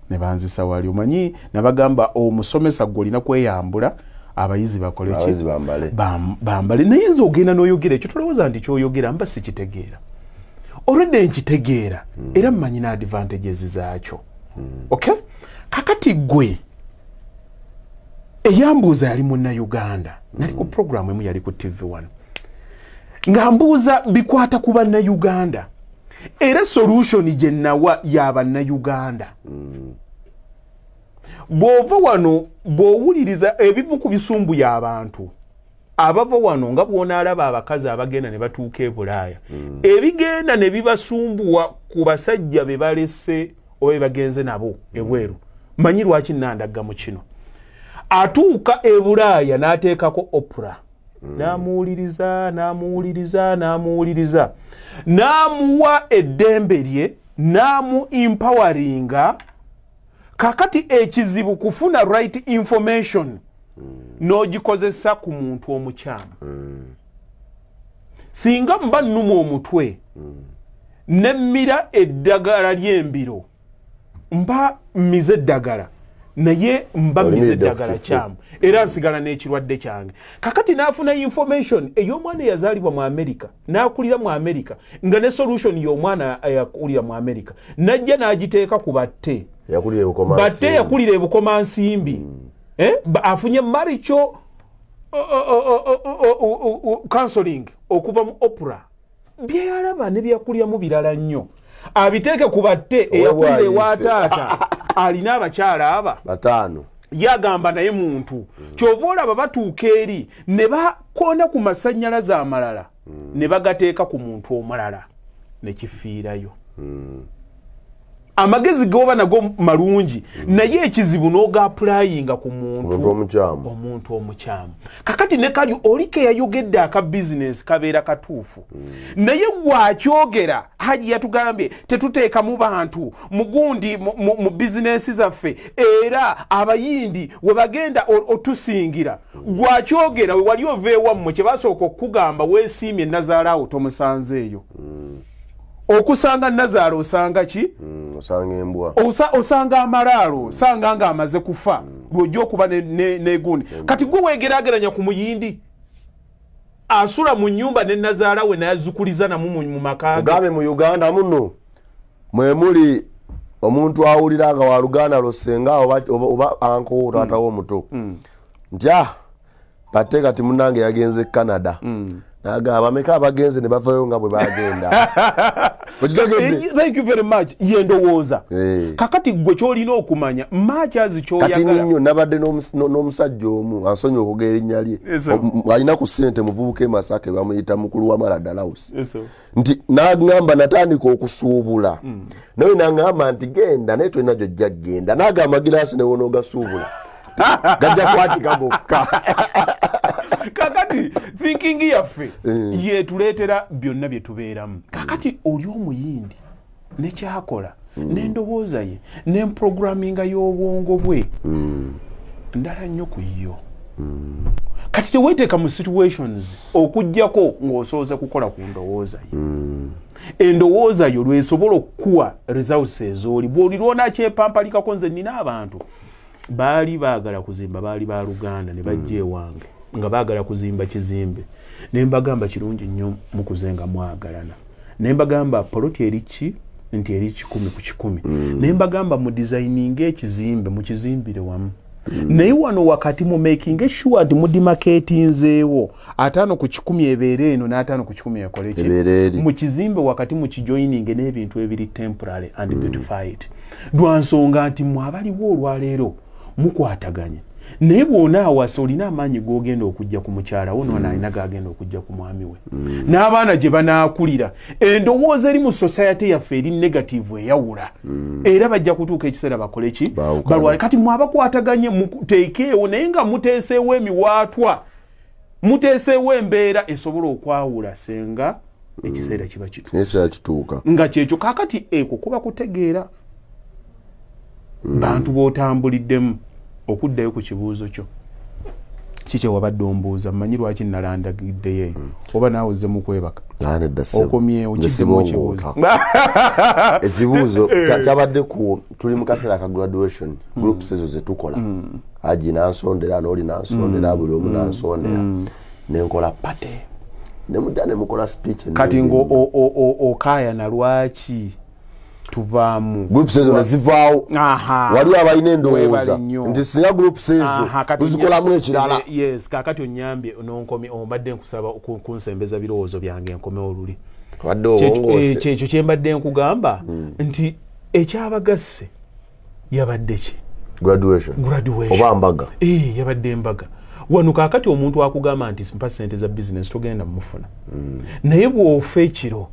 ne banzisa wali omanyi nabagamba omusomesa gw'olina kweyambula abayizi bakoleki bambale naye nze ogenda n'oyogera ekyo tolowooza nti kyoyogera mba sikitegeera already nkitegeera era mmanyi na advantages zaakyo okay kakati gwe eyambuuza yali Munnayuganda nali ku program emu yali ku TV1 nga mbuuza bikwata ku Bannayuganda era solution gye nawa y'Abannayuganda bw'ova wano bw'owuliriza ebimu ku bisumbu y'abantu abava wano nga bw'onaalaba abakazi abagenda ne batuuka e Bulaaya ebigenda ne bibasumbuwa ku basajja be balese oba be bagenze nabo ebweru manyi lwaki nandagga mu kino atuuka e Bulaaya n'ateekako opera n'amuwuliriza n'amuwa eddembe lye n'amu empoweringa kakati ekizibu kufuna right information n'ogikozesa ku muntu omukyamu singa mba nnuma omutwe nemmira eddagala ly'embiro mba mmize eddagala naye mba mmize eddagala kyamu era nsigala n'ekirwadde kyange kakati n'afuna information ey'omwana eyazaalibwa mu Amerika n'akulira mu Amerika nga ne solution y'omwana yakulira mu Amerika najja n'agiteeka ku batte yakulira ebukomansimbi afunye marital counseling okuva mu opera byeyalaba ne byakuliramu birala nnyo abiteeke ku batte eyakulira ewa taata alina abakyala aba batano yagamba naye muntu kyova olaba batuuka eri ne bakoona ku masannyalaze amalala ne bagateeka ku muntu omulala ne kifiirayo amagezi goba nago malungi naye ekizibu n'oga-applyinga ku omuntu omukyamu kakati ne kali olike yayogedde aka business kabeera katuufu naye gwakyogera Haji yatugambye tetuteeka mu bantu mugundi mu business zaffe era abayindi we bagenda otusingira gwakyogera we wali oveewammwe kye basooka okukugamba weesiimye Nazaala awo tomusanzeeyo okusanga Nazaala osanga ki osanga embwa osanga amalalo sanga nga amaze kufa bw'ojja okuba negundi kati gwe wegeraageranya ku muyindi asula mu nyumba ne nazaala we nayazukuliza namu mu maka ogambe mu Uganda muno mwe muli omuntu awulira nga wa Luganda losenga oba anko taata w'omuto ntya bate kati munange yagenze Canada nagamba meka abagenze ne bavayo nga bwe bagenda thank you very much yendowooza kakati gwe kyolina okumanya machi azikyoyagala kati nnyo nabadde n'omusajja omu ansonyi okugera erinnya lye alina ku ssente muvubuka e Masaka bamuyita mukulu wa Maladalaus nti n'agamba natandika okusuubula naye n'agamba nti genda naye tolina gy'ojja kgenda n'agamba giraasi newonogasuubula gajja kwatika bokka kakati thinking yaffe yetuleetera byonna bye tubeeramu kakati oli omuyindi nekyakola n'endowooza ye n'emprogramminga y'obwongo bwe ndala nnyo ku yo kati teweeteeka mu situations okuggyako ng'osooza kukola ku ndowooza ye endowooza yo lwesobola okukuwa results ez'oli bw'oli lwonakyepampalikako nze nina abantu baali baagala kuzimba baali ba Luganda ne bajja ewange nga baagala kuzimba kizimbe ne mbagamba kirungi nnyo mukuzenga mwagalana ne mbagamba poloti eriki nti eri 10 ku 10 ne mbagamba mu designing ekizimbe mu kizimbire wamu naye wano wakati mu making sure nti mu demarcatinzeewo 5 ku 10 ebeere eno n'5 ku 10 ekole ki mu kizimbe wakati mu kijoining n'ebintu ebiri temporary and beautified lwansonga nti mwabaliwo olwaleero mukwataganye naye bwona awasa olina amaanyi g'ogenda okujja ku mukyala wo noona alina g'agenda okujja ku mwami we n'abaana gye banaakulira endowooza eri mu society yaffe eri negative eyawula era bajja kutuuka ekiseera bakole ki balwale kati mwabakwataganye muteekeewo naye nga muteeseewo emiwaatwa muteeseewo embeera esobola okwawula senga ekiseera kiba kituuka nga kyekyo kaakati ekwo kuba kutegeera bantu b'otambuliddemu okuddayo ku kibuuzo kyo kikye wabadde ombuuza mmanyi lwaki nalandagiddeyo oba naawe ozze mu kwebaka okomyewo kiddemu ekibuuzo kyabadde ku tuli mu kaseera ka graduation groups ezo ze tukola aji nansondera n'oli nansondera buli omu nansondera nenkola pate nemudda ne mukola speech kati ngo okaaya na lwaki tuvaamu groups ezo nezivaawo waliwo abalina endowooza nti singa groups ezo tuzikolamu ekirala yes kakati onyambye nonkomi ombadde nkusaba kunsembeza birowoozo byange enkome oluli kyekyo kyembadde nkugamba nti ekyabagasse yabadde ki graduation oba mbaga yabadde embaga wano kakati omuntu akugamba nti mpa ssente za business togenda mufuna naye bw'ofa ekiro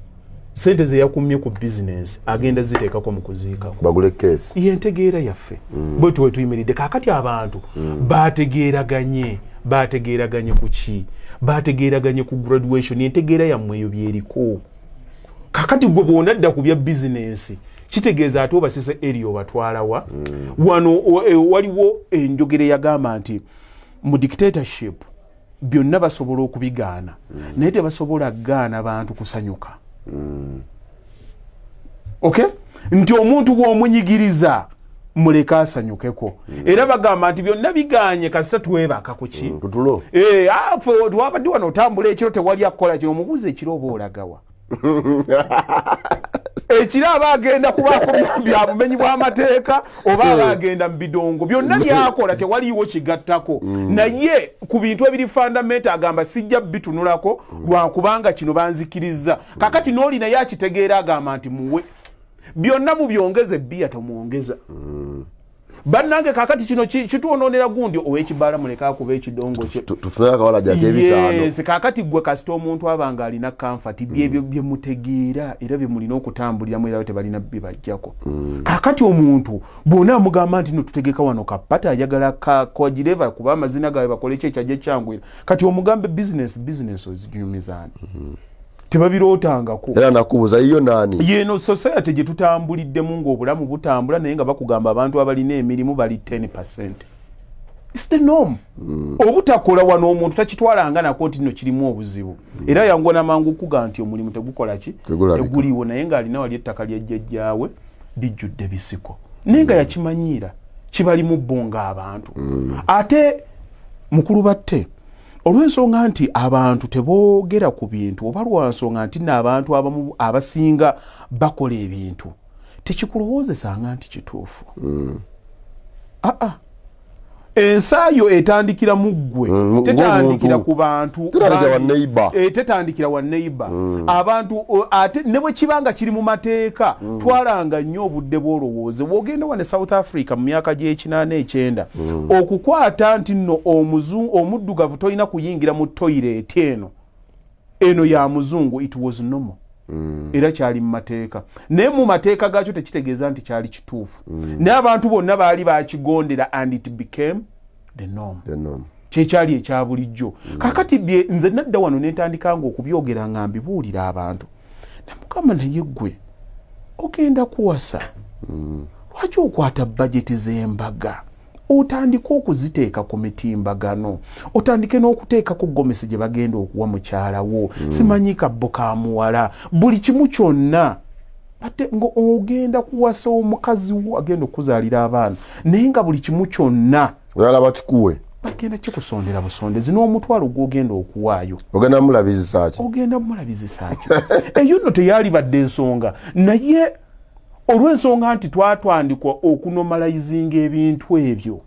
sente ze yakumye ku business agenda ziteekako mu kuziikako bagule case yentegeera yaffe bwe tuwe tuyimiridde kakati abantu bategeeraganye ku ki bategeeraganye ku graduation yentegeera yammwe eyo byeriko kakati gwe bw'onadda ku bya business kitegeeza ate obasese eri obatwalawa wano waliwo enjogere yagamba nti mu dictatorship byonna basobola okubigaana naye tebasobola gaana abantu kusanyuka okay nti omuntu bw'omunyigiriza muleka asanyukeko era bagamba nti byonna biganye kasita twebaka ku ki tutulo twabadde wano otambula ekiro tewali akola kino omubuuza ekiro oba olagawa ekiro aba agenda kubaako bya bumenyi bw'amateeka oba aba agenda mu bidongo byonna byakola tewaliiwo kigattako naye ku bintu ebiri fundamenta agamba sijja bitunulako lwakubanga kino banzikiriza kakati n'oli naye akitegeera agamba nti muwe byonna mubyongeze bbiya tomwongeza bannange kakati kino kitwononera gundi ow'ekibaala muleka akuba ekidongo kye tufune akawala gyake ebitaano yes kakati gwe kasita omuntu abanga alina comfort byebyo bye mutegeera era bye mulina okutambuliramu era tebalina bibajjako kakati omuntu bona amugamba nti no tutegeka wano kapata ayagala kwagireva kuba amazina gawe bakole kyekyaje kyangwira kati omugambe business ozinyumizani tebabirootangako era nakubuuza iyo nani yeno society gye tutambuliddemu ng'obulamu butambula naye nga bakugamba abantu abalina emirimu bali 10%. It's the norm. Obutakola wano omuntu takitwalanga nako nti nno kirimu obuzibu era yangona mangu kuga nti omulimu tegukola ki teguliwo naye nga alina wali ettaka ly'ejjajjaawe lijjudde bisiko nenga yakimanyira kibali mu bonga abantu ate mukulu batte olw'ensonga nti abantu teboogera ku bintu oba lwansonga nti n'abantu abamu abasinga bakola ebintu tekikulowoozesanga nti kituufu ensaayo etandikira mu ggwe tetandikira ku bantu tetandikira wa neighbor abantu ate ne bwe kibanga kiri mu mateeka twalanga nnyo obudde bw'olowooze bw'ogenda wane South Africa mu myaka gy'ekinaana 9 okukwata nti nno omuddugavu tolina kuyingira mu toilet eno ya muzungu it was normal era kyali mu mateeka naye mu mateeka gaakyo tekitegeeza nti kyali kituufu naye abantu bonna baali bakigondera and it became the norm kyekyali ekya bulijjo kakati bye nze nadda wano netandikanga okubyogera nga mbibuulira abantu namugamba naye ggwe ogenda kuwasa lwaki okwata bajeti z'embaga otandika okuziteeka ku mitimbagano otandike n'okuteekako gomesi gye bagenda okuwa mukyalawo simanyika bo ka muwala buli kimu kyonna ate ogenda kuwasa omukazi wo agenda okuzaalira abaana naye nga buli kimu kyonna oyala bakikuwe bagenda kikusondera busondezi n'omutwalo gw'ogenda okuwaayo ogenda mulabizisa ki eyo nno teyali badde ensonga naye olw'ensonga nti twatwandikwa okunomalizinga ebintu ebyo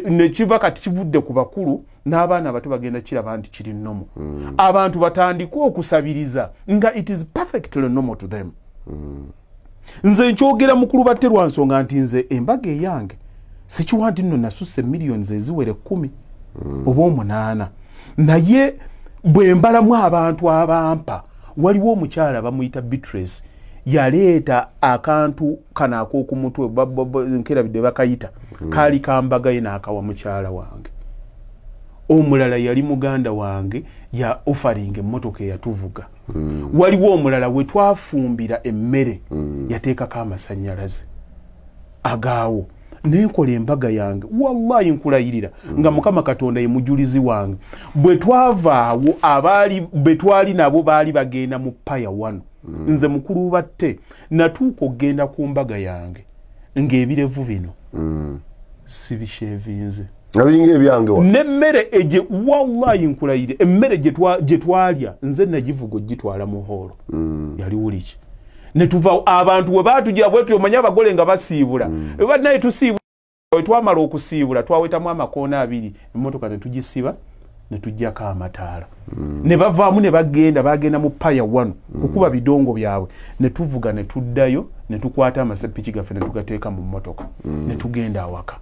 nekiva kati kivudde ku bakulu n'abaana abato bagenda kiraba nti kiri nnomo abantu batandika okusabiriza nga it is perfectly normal to them nze nkyogera mukulu batte lwa nsonga nti nze embaga eyange sikiwa nti nno nasusse millions eziwere 10 oba 8 naye bwe mbalamu abantu abampa waliwo omukyala bamuyita Beatrice yaleeta akantu kana ak'okumutwe nkerabidde bakayita kaali kambagaye n'akawa mukyala wange omulala yali muganda wange ya offering emmotoka eyatuvuga waliwo omulala we twafumbira emmere yateekako amasannyalaze agaawo nenkola embaga yange wallahi nkulayirira nga Mukama Katonda ye mujulizi wange bwe twavaawo abaali betwali nabo baali bagenda mu paya 1 nze mukulu batte natuuka ogenda ku mbaga yange ng'ebirevu bino sibishevinze abinge ebyange wa nemmere eje wallahi nkulayire emmere gye twalya nze nagivugo gitwala mu holo yali wuliki ne tuva abantu we batujja bwetu omanya abagole nga basiibula eba naye tusiibula twamala okusiibula twawetamu amakoona 2 emmotoka ne tugisiba ne tujjako amataala ne bavaamu ne bagenda mu paya 1 okuba bidongo byabwe ne tuvuga ne tuddayo ne tukwata amasepiki gaffe ne tugateeka mu mmotoka ne tugenda awaka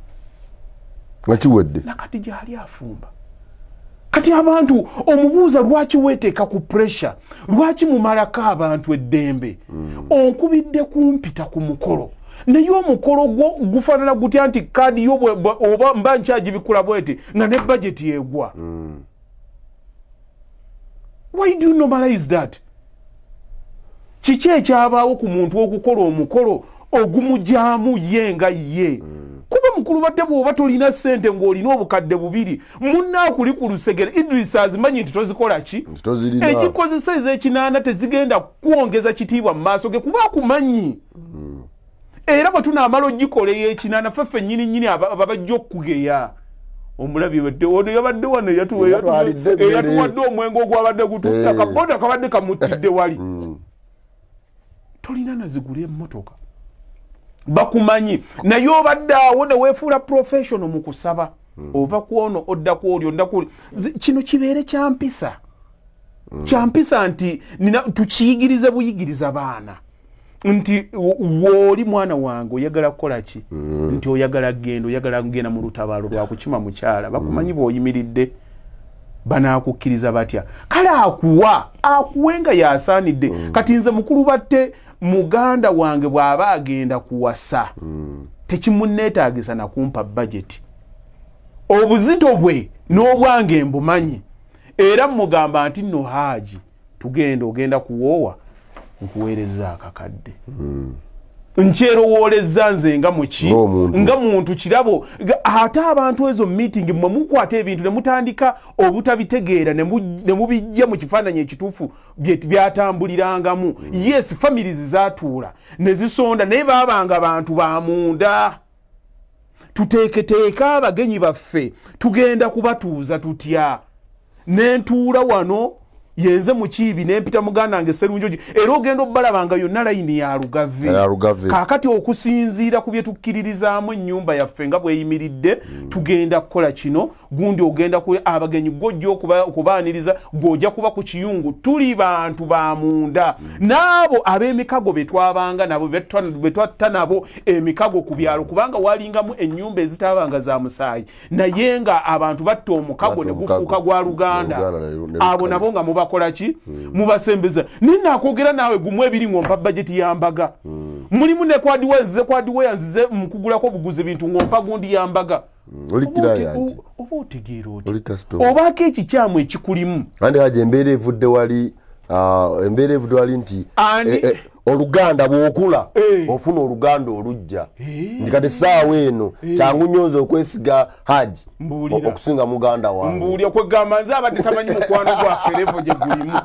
ngakiwedde nakati gyali afumba kati abantu omubuuza lwaki weteeka ku pressure lwaki mumalako abantu eddembe onkubidde kumpita ku mukolo naye omukolo gufaanana gutya nti kaadi yo oba mba nkyagibikula bweti nga ne budget yegwa why do you normalize that kiki ekyabaawo ku muntu okukola omukolo ogumujaamu ye nga ye kuba mukulu batte bw'oba tolina ssente ng'olina obukadde 2 munnakuli ku lusegere Idris azimanyi nti tozikola ki egikozesa ez'ekinaana tezigenda kwongeza kitiibwa mu maaso ge kuba akumanyi era bwe tunaamala ogikola ey'ekinaana ffeffe nnyini ababajja okugeya omulabi wedde ono yabadde wano eyatuwadde omwenge ogwabadde gututta kaboda kabadde kamutidde wali tolina nazigula emmotoka bakumanyi naye obadde awo ne weefuula professional mu kusaba ova ku ono odda ku oli onda ku kino kibeere kyampisa nti tukiyigirize buyigiriza baana nti wooli mwana wange oyagala kukola ki nti oyagala genda mu lutabaalo lwa kukima mukyala bakumanyi bw'oyimiridde banaakukkiriza batya kale akuwe nga yasaanidde kati nze mukulu batte muganda wange bw'aba agenda kuwasa tekimunneetaagisa nakumpa budget obuzito bwe n'obwange mbumanyi era mugamba nti nno Haji tugenda ogenda kuwoowa nkuweereza akakadde nchero woleza nze nga muki nga muntu kirabo ate abantu ezo meeting mwe mukwata ebintu ne mutandika obutabitegeera ne mubijja mu kifaananyi ekituufu byatambulirangamu yes families zatuula ne zisonda naye baabanga abantu ba munda tuteeketeeka abagenyi baffe tugenda kubatuuza tutya nentuula wano yenze mukibi nempita muganda wange Serunjoji era ogenda obbalabanga yonna layini ya Lugave kakati okusinziira ku bye tukkiririzaamu ennyumba yaffe nga bweyimiridde tugenda kukola kino gundi ogenda ku abagenyi gojja okubaaniriza gojja kuba ku kiyungu tuli bantu ba munda naabo ab'emikago betwabanga nabo betwatta nabo emikago ku byalo kubanga walingamu ennyumba ezitabanga za musaayi naye nga abantu batta omukago ne gufuuka gwa Luganda abo nabo nga mubakola ki mubasembeza nina akwogera nawe gumwe ebiri ngompa budget yambaga mulimu ne kwadiwe yanzize mukugulako obuguzi bintu ngompa gundi yambaga olikira yanti obotegeera oti obaka ekikyamu ekikulimu andi haje embeera evudde wali nti oluganda bwokula ofuna oluganda olujja nti kati saawa eno kyangu nyonzo okwesiga haji okusinga muganda wange mbuulya kwegamba nze abadde tamanyi mukwano gwaffe levo gye gulimu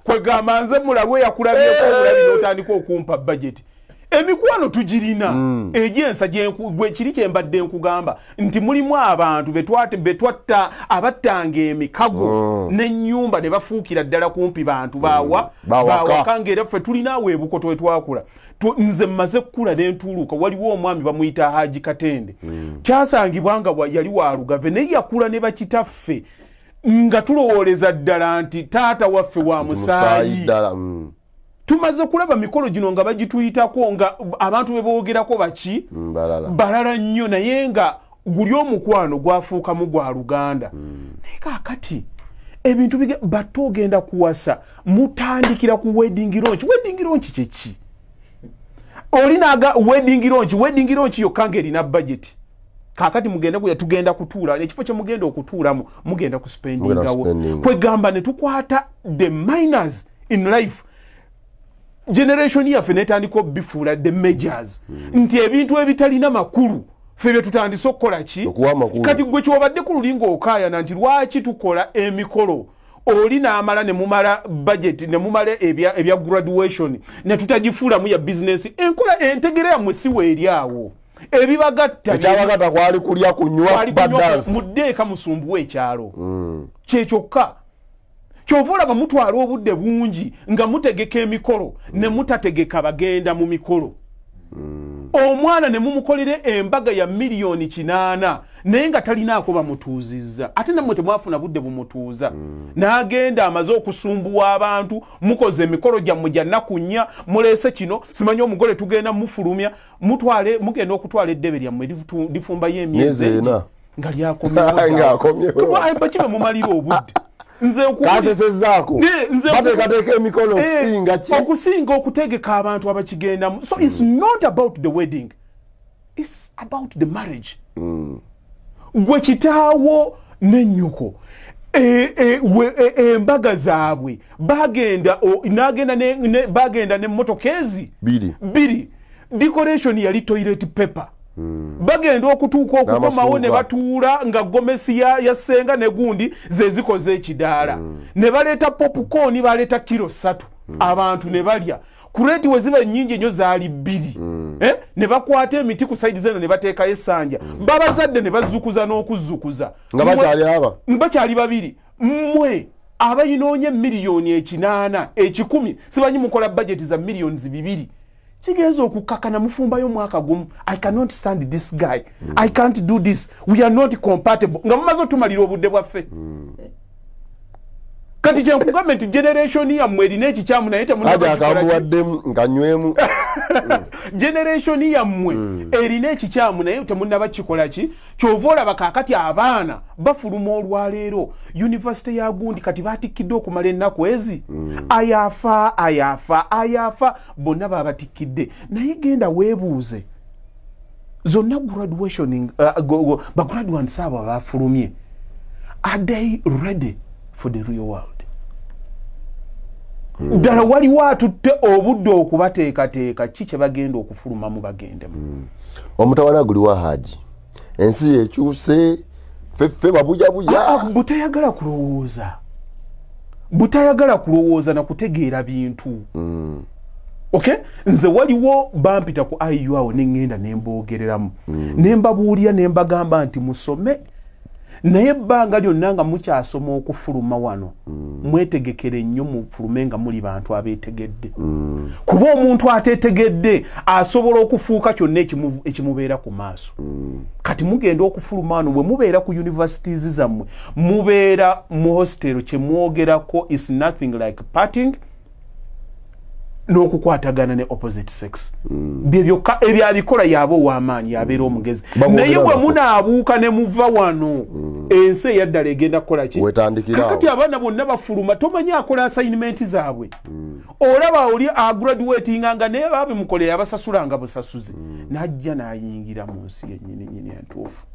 kwegamba nze mulabwe yakulabyeko omulabi n'otandika okumpa budget emikwano tugirina egyensa gwe kiri kyembadde nkugamba nti mulimu abantu betwatta abattanga emikago n'ennyumba ne bafuukira ddala kumpi bantu bawakangera ffe tulinaawo ebukoto wetwakula nze mmaze kkula n'entuuluka waliwo omwami bamuyita Haji Katende kyasangibwa nga yali wa Lugave naye yakula ne bakitaffe nga tulowooleza ddala nti taata waffe wa musaayi tumaze kulaba mikolo gino nga bagituyitako nga abantu beboogerako baki balala nnyo naye nga guli omukwano gwafuukamu gwa Luganda naye kaakati ebintu bato ogenda kuwasa mutandikira ku wedding launch kyeki olinaga wedding launch yokka ng'erina budget kaakati tugenda kutuula ekifo kye mugenda okutuulamu mugenda kuspendingawo kwegamba ne tukwata the minors in life generation yaffe netandika bifuula the majors nti ebintu ebitalina makulu ffe bye tutandise okukola ki kati gwe kyobadde ku lulingo okaayana nti lwaki tukola emikolo oli n'amala ne mumala budget ne mumala ebya graduation ne tutagifuulamu ya business enkola entegera yammwe siwe eryawo ebibagatta ekyabagatta kwali kulya kunywa badansi muddeeka musumbuwe ekyalo kyekyokka kyova olaba mutwala obudde bungi nga mutegeka emikolo ne mutategeka bagenda mu mikolo omwana ne mumukolere embaga ya miliyoni 8 naye nga talinaako bamutuuzizza ate nammwe temwafuna budde bumutuuza n'agenda amaze okusumbuwa abantu mukoze emikolo gyammwe gya nnaku nnya muleese kino simanyi omugole tugenda mufulumya mugenda okutwala eddebe lyammwe lifumbayo emyezi nga lyakomyewo bakibe mumalira obudde okusinga okutegeka abantu abakigendamu so it's not about the wedding, it's about the marriage. Gwe kitaawo n'ennyuko embaga zaabwe bagenda n'emmotoka ezi bbiri decoration yali toilet paper bagenda okutuuka okukomawo ne batuula nga gomesi ya Ssenga ne gundi ze zikoze ekidaala ne baleeta popcorn baleeta kilo 3 abantu ne balya kureti weziba nyingi nnyo zaali 2 ne bakwata emiti ku side zeno ne bateekayo essanja babazadde ne bazukuza n'okuzzukuza nga bakyali babiri mmwe abayinoonye miliyoni 8 10 sibanyi mukola budget za miliyoni 2 kigenzo okukakana mufumbayo mwaka gumu. I cannot stand this guy. I can't do this. We are not compatible. Nga mumazo tumalira obudde bwaffe. Kati kye nkugamba nti generation ya mmwe erina ekikyamu naye nkanywemu generation ya mmwe erina ekikyamu naye temunnaba kikola ki kyova olaba kaakati abaana bafuluma olwaleero university ya gundi kati batikkidde okumala ennaku ezi ayafa bonna babatikidde naye genda weebuuze zonna graduation bagraduates abo abafulumye are they ready for the real world? ddala waliwo atutte obudde okubateekateeka ki kye bagenda okufulumamu bagendemu. Omutawana guliwa Haji ensi ekyuse feffe babujabuja butayagala kulowooza na kutegeera bintu. Okay, nze waliwo bampita ku IU awo nengenda nemboogereramu nembabuulira nembagamba nti musome naye ebbanga lyonna nga mukyasoma okufuluma wano mwetegekere nnyo mufulume nga muli bantu abeetegedde. Kuba omuntu ateetegedde asobola okufuuka kyonna ekimubeera ku maaso. Kati mugenda okufuluma wano bwe mubeera ku universities zammwe mubeera mu hostel kye mwogerako is nothing like partying n'okukwatagana ne opposite sex. Byebyoka ebyabikola yaba ow'amaanyi yabeera omugezi. Naye bwe munaabuuka ne muva wano ensi eyaddala egenda kukola ki? Kakati abaana bonna bafuluma tomanyi akola assignment zaabwe. Olaba oli agraduatinga nga naye babimukolera abasasulanga busasuzi. Najja n'ayingira mu nsi yennyini entuufu.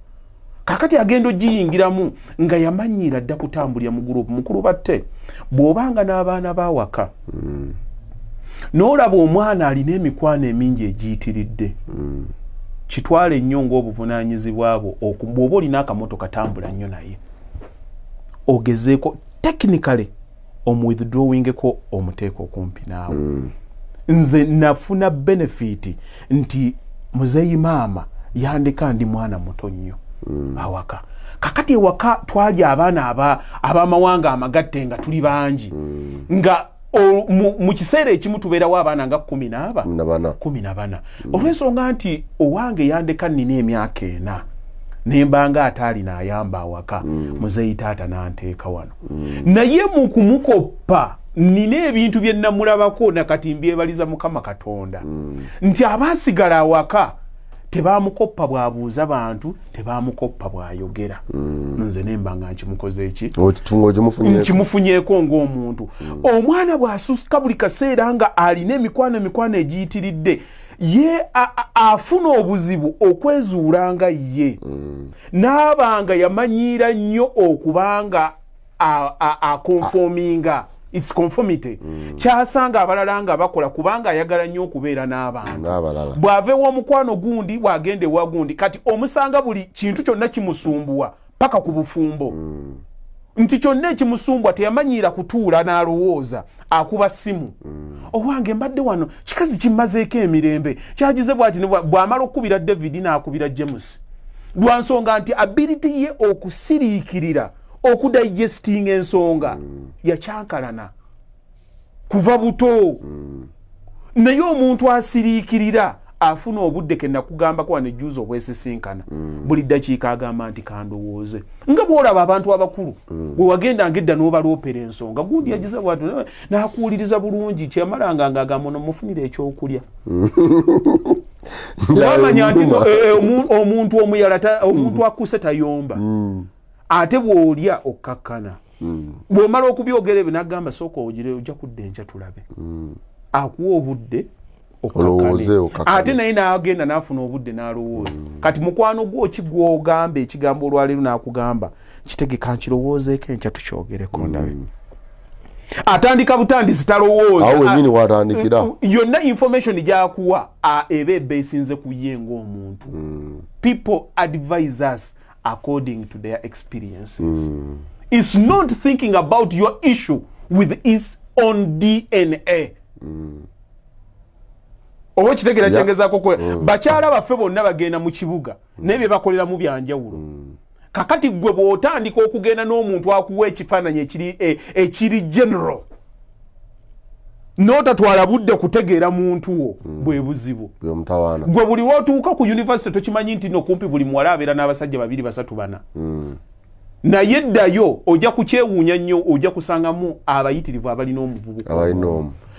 Kakati agenda ogiyingiramu nga yamanyiira dda kutambulira mu gurupu mukulu batte bw'obanga n'abaana bawaka. N'olaba omwana alina emikwano emingi egiyitiridde. Kitwale nnyo ng'obuvunaanyizibwa bwo bw'oba olina akamotoka tambula nnyo naye. Ogezeeko technically omwithdrawingeko omuteeko okumpi naawe. Nze nafuna benefit nti muzeyi maama yandeka ndi mwana muto nnyo awaka. Kakati ewaka twali abaana ab'amawanga amagatte nga tuli bangi nga mu kiseera ekimu tubeerawo abaana nga 14 olw'ensonga nti owange yandeka nnina emyaka 4 nembanga ataali n'ayamba awaka muzeyi taata n'anteeka wano naye mu kumukoppa nina ebintu bye nnamulabako nakati mbyebaliza Mukama Katonda nti abaasigala awaka tebamukoppa bw'abuuza bantu tebamukoppa bw'ayogera. Nze nembanga nkimukoze eki nkimufunyeeko ng'omuntu. Omwana bw'asuska buli kaseera nga alina emikwano egiyitiridde ye afuna obuzibu okwezuulanga ye n'abanga yamanyiira nnyo okubanga akonfominga it's conformity. Kyasanga abalala nga bakola kubanga ayagala nnyo okubeera n'abantu. Bw'aveewo omukwano gundi bw'agende wa gundi kati omusanga buli kintu kyonna kimusumbuwa paka ku bufumbo. Nti kyonna ekimusumbwa teyamanyiira kutuula n'alowooza akuba simu. Owange mbadde wano kikazi kimmazeeko emirembe kyagize bw'ati bw'amala okukubira David n'akubira James. Lwa nsonga nti ability ye okusiriikirira okudigesting ensonga yakyankalana kuva buto. Naye omuntu asiriikirira afuna obudde ke nakugambako wano ejjuuzi obwesisinkana buli ddakiika agamba nti kandowooze nga bw'olaba abantu abakulu bwe wagendanga edda n'obaloopera ensonga gundi yagize bw'ati n'akuwuliriza bulungi kyamalanga ng'agamba nomufunira ekyokulya. Wamanya nti omuntu omuyala omuntu akuse tayomba ate bw'olya okkakkana. Bw'omala okubyogera ebyo n'agamba sooka ogire ojja kudda enkya tulabe. Akuwa obudde ate naye n'agenda n'afuna obudde n'alowooza. Kati mukwano gwo ki gw'ogamba ekigambo olwaleero n'akugamba kitegeka nkirowoozeeko enkya tukyogereko ndabe. Atandika butandisi talowooza. Awo wenyini watandikira. Yonna information gy'akuwa eba ebba esinze ku ye ng'omuntu. People advise us according to their experiences. It's not thinking about your issue with its own DNA. Obo kitegera kyengezaako kwe bakyala baffe bonna bagenda mu kibuga n'ebyo bakolera mu byanjawulo. Kakati gwe bw'otandika okugenda n'omuntu akuwa ekifaananyi ekiri general n'otatwala budde kutegeera muntu wo bwe buzibu. Gwe buli lw'otuuka ku university tokimanyi nti no kumpi buli muwala abeera n'abasajja 2, 3, 4. Naye ddayo ojja kukyewuunya nnyo ojja kusangamu abayitirivu abalina omuvubuka.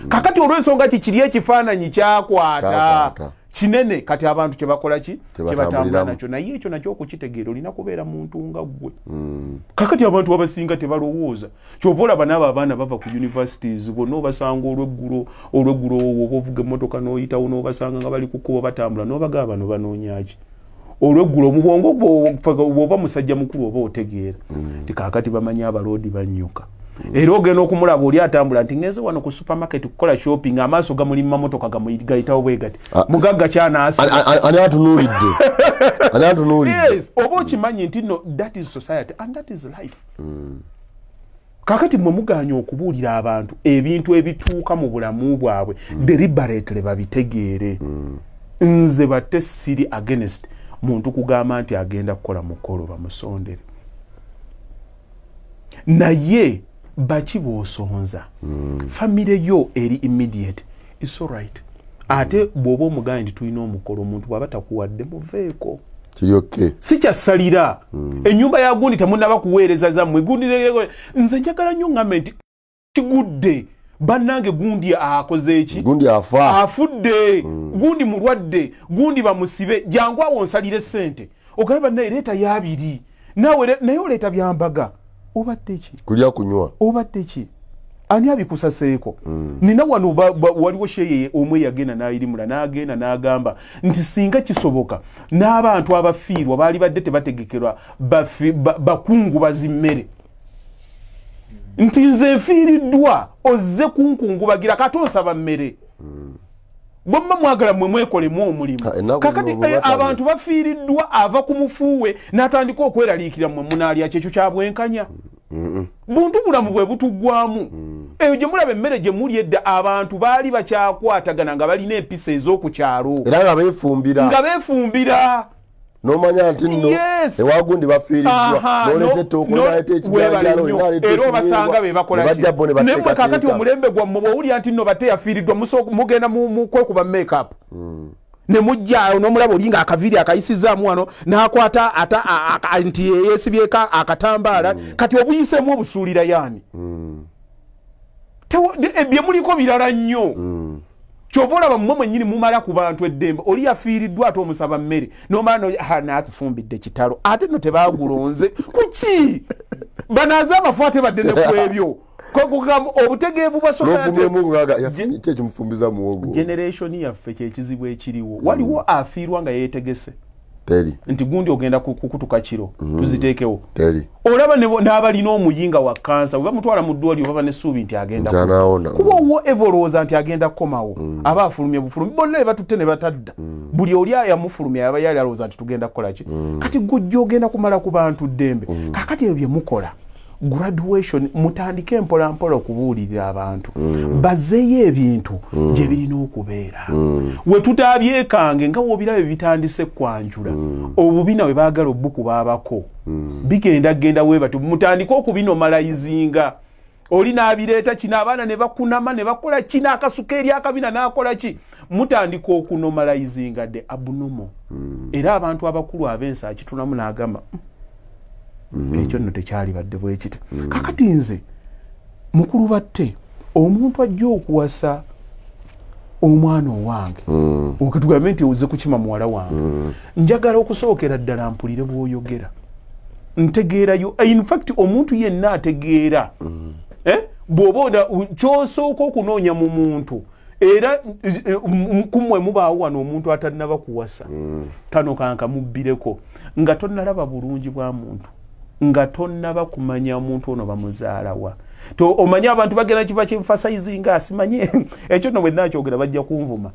Kakati olw'ensonga kiri ekifaananyi kyakwata kinene kati abantu kye bakola ki kye batambula nakyo naye ekyo nakyo okukitegeera olina kubeera muntu nga ggwe. Kakati abantu abasinga tebalowooza kyova olaba n'abo abaana bava ku universities bonna obasanga olw'eggulo oba ovuga emmotoka n'oyitawo n'obasanga nga bali ku kkubo batambula n'obagaba bano banoonyaki olw'eggulo mu bwongo bw'oba musajja mukulu oba otegeera ti kaakati bamanyi abaloodi bannyuka era ogenda okumulaba oli atambula nti ngenze wano ku supermarket kukola shopping amaaso gamulima motoka gamuyigayitawo bwe gati mugagga kyanaasi ani atunuulidde yes oba okimanyi nti no that is society and that is life kakati mwe muganya okubuulira abantu ebintu ebituuka mu bulamu bwabwe deliberately babitegeere nze batte siri against muntu kugamba nti agenda kukola mukolo bamusondere naye baki bw'osonza famire yo eri immediate is alright ate bw'oba omuganya nti tulina omukolo omuntu bw'aba takuwadde muveeko kiryoke si kyasalira ennyumba ya gundi temunnaba kuweereza zammwe gundi nze njagala nnyo ngambe nti kigudde bannange gundi akoze eki gundi afudde gundi mulwadde gundi bamusibe jangu awo nsalire ssente ogamba naye leeta y'abiri nawe naye oleeta byambaga obadde ki kulya kunywa obadde ki ani abikusaseeko nina wano waliwo sheye omwe yagenda n'ayirimula n'agenda n'agamba nti singa kisoboka n'abantu abafiirwa baali badde tebategekerwa bakungubazi mmere nti nze nfiiriddwa ozze kunkungubagira kati onsaba mmere bomma mwagala mwe mwekolemu omulimu kakati abantu bafiiriddwa ava ku mufuuwe n'atandika okweraliikira mwe munaalya kyekyo kya bwenkanya buntu bulamu bwe butuggwamu eyo gye mulaba emmere gye muli edda abantu baali bakyakwatagana nga balina empisa ez'oku kyalo era nga beefumbira nomanya nti nno ewagundi bafiiriddwa noleeta ettooke naleeta ekijanjalo era obasanga be bakolanemwe kakati omulembe gwammwe bw'owulira nti nno bate yafiiriddwa mugenda mukwekuba make-up ne mujja n'omulaba oli nga akaviiri akayisizaamu wano n'akwata nti yeesibyeko akatambaala kati obuyisemu obusuulira yaani bye muliko birala nnyo kyova olaba mmwe mwennyini mumala ku bantu eddembe oli yafiiriddwa ate omusaba mmere nomala naatufumbidde kitalo ate no tebaagulonze kuki banaaze amafu ate badde ne ku ebyo obutegeevu bwa generation yaffe kyekizibu ekiriwo waliwo afiirwa nga yeetegese nti gundi ogenda kukutuka kiro tuziteekewo olaba n'abalina omuyinga wa kansa bwe bamutwala mu ddwaliro baba n'essuubi nti agenda kuba owo evolooza nti agenda kukomawo aba afulumye bufulumi bonna batutte ne batadda buli oli yamufulumya yaba yali alowooza nti tugenda kukola ki kati gujja ogenda kumala ku bantu ddembe kakati ebyo bye mukola graduation mutandike mpola mpola okubuulirira abantu bazeeyo ebintu gye birina okubeera we tutaabyekanga nga wobirabe bitandise kwanjula obubi nawe baagala obbuku baabako bigenda weebatu mutandike okubinomalayizinga oli n'abireeta kino abaana ne bakunama ne bakola kino akasuka eri akabina n'akola ki mutandika okunomalayizinga de abunomo era abantu abakulu ab'ensi akitunamu n'agamba ekyo nno tekyali badde bwekite kakati nze mukulu batte omuntu ajja okuwasa omwana owange okitugambe nti ozze kukima muwala wange njagala okusookera ddala mpulire bw'oyogera ntegeerayo in fact omuntu yenna ategeera bw'oba kyosooka okunoonya mu muntu era kumwe mubaawo wano omuntu atannaba kuwasa kano kankamubbireko nga tonnalaba bulungi bwa muntu nga tonnaba kumanya omuntu ono bamuzaalawa to omanya abantu bagenda kiba kimfasizinga asimanye ekyo no bwe nakyogera bajja kunvuma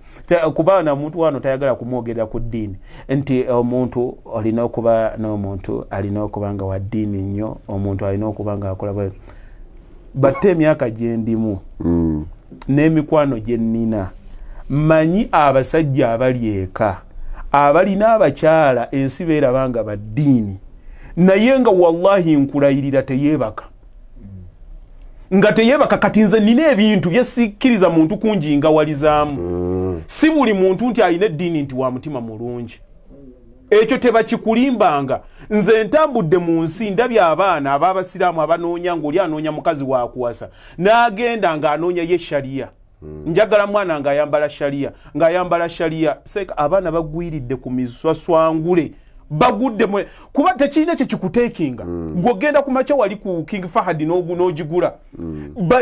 kubaana omuntu wano tayagala kumwogerera ku ddiini nti omuntu alina okuba n'omuntu alina okuba nga wa ddiini nnyo omuntu alina okuba nga akola bwe batte emyaka gye ndimu n'emikwano gye nnina manyi abasajja abali eka abalina abakyala ensi beeraba nga baddiini naye nga wallahi nkulayirira teyeebaka nga teyeebaka kati nze nina ebintu byesikkiriza muntu kunjingawalizaamu si buli muntu nti alina eddiini nti wa mutima mulungi ekyo tebakikulimbanga nze ntambudde mu nsi ndabye abaana ab'abasiraamu abanoonya ng'oli anoonya mukazi wa kuwasa n'agenda ng'anoonya ye shariya njagala mwana ng'ayambala shariya seeka abaana bagwiridde ku miswaswangule bagudde mwe kuba tekirina kye kikuteekinga gwogenda ku makya wali ku King Fahad n'ogigula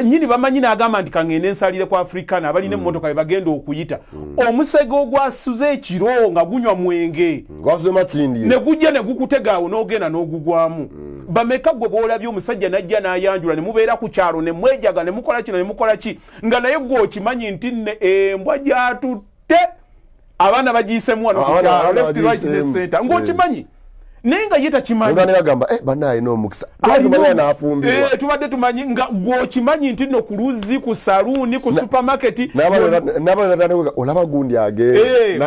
nyini bamanyi n'agamba nti kangende ensalire ku Africana abalina emmotoka be bagenda okuyita omusege ogwasuze ekiro nga gunywa mwenge ne gujja ne gukutegaawo n'ogenda n'ogugwamu bameka gwe boolabye omusajja najja n'ayanjula ne mubeera ku kyalo ne mwejaga ne mukola kino ne mukola ki nga naye gwe okimanyi nti nne embwa gyatutte abaana bagiisemu wano ku kyalo left right ne center ng'okimanyi naye nga ye takimanyi bagamba banaye n'omukisa tubadde tumanyi nga gwokimanyi nti no ku luzzi ku saluuni ku supermarket olaba gundi agende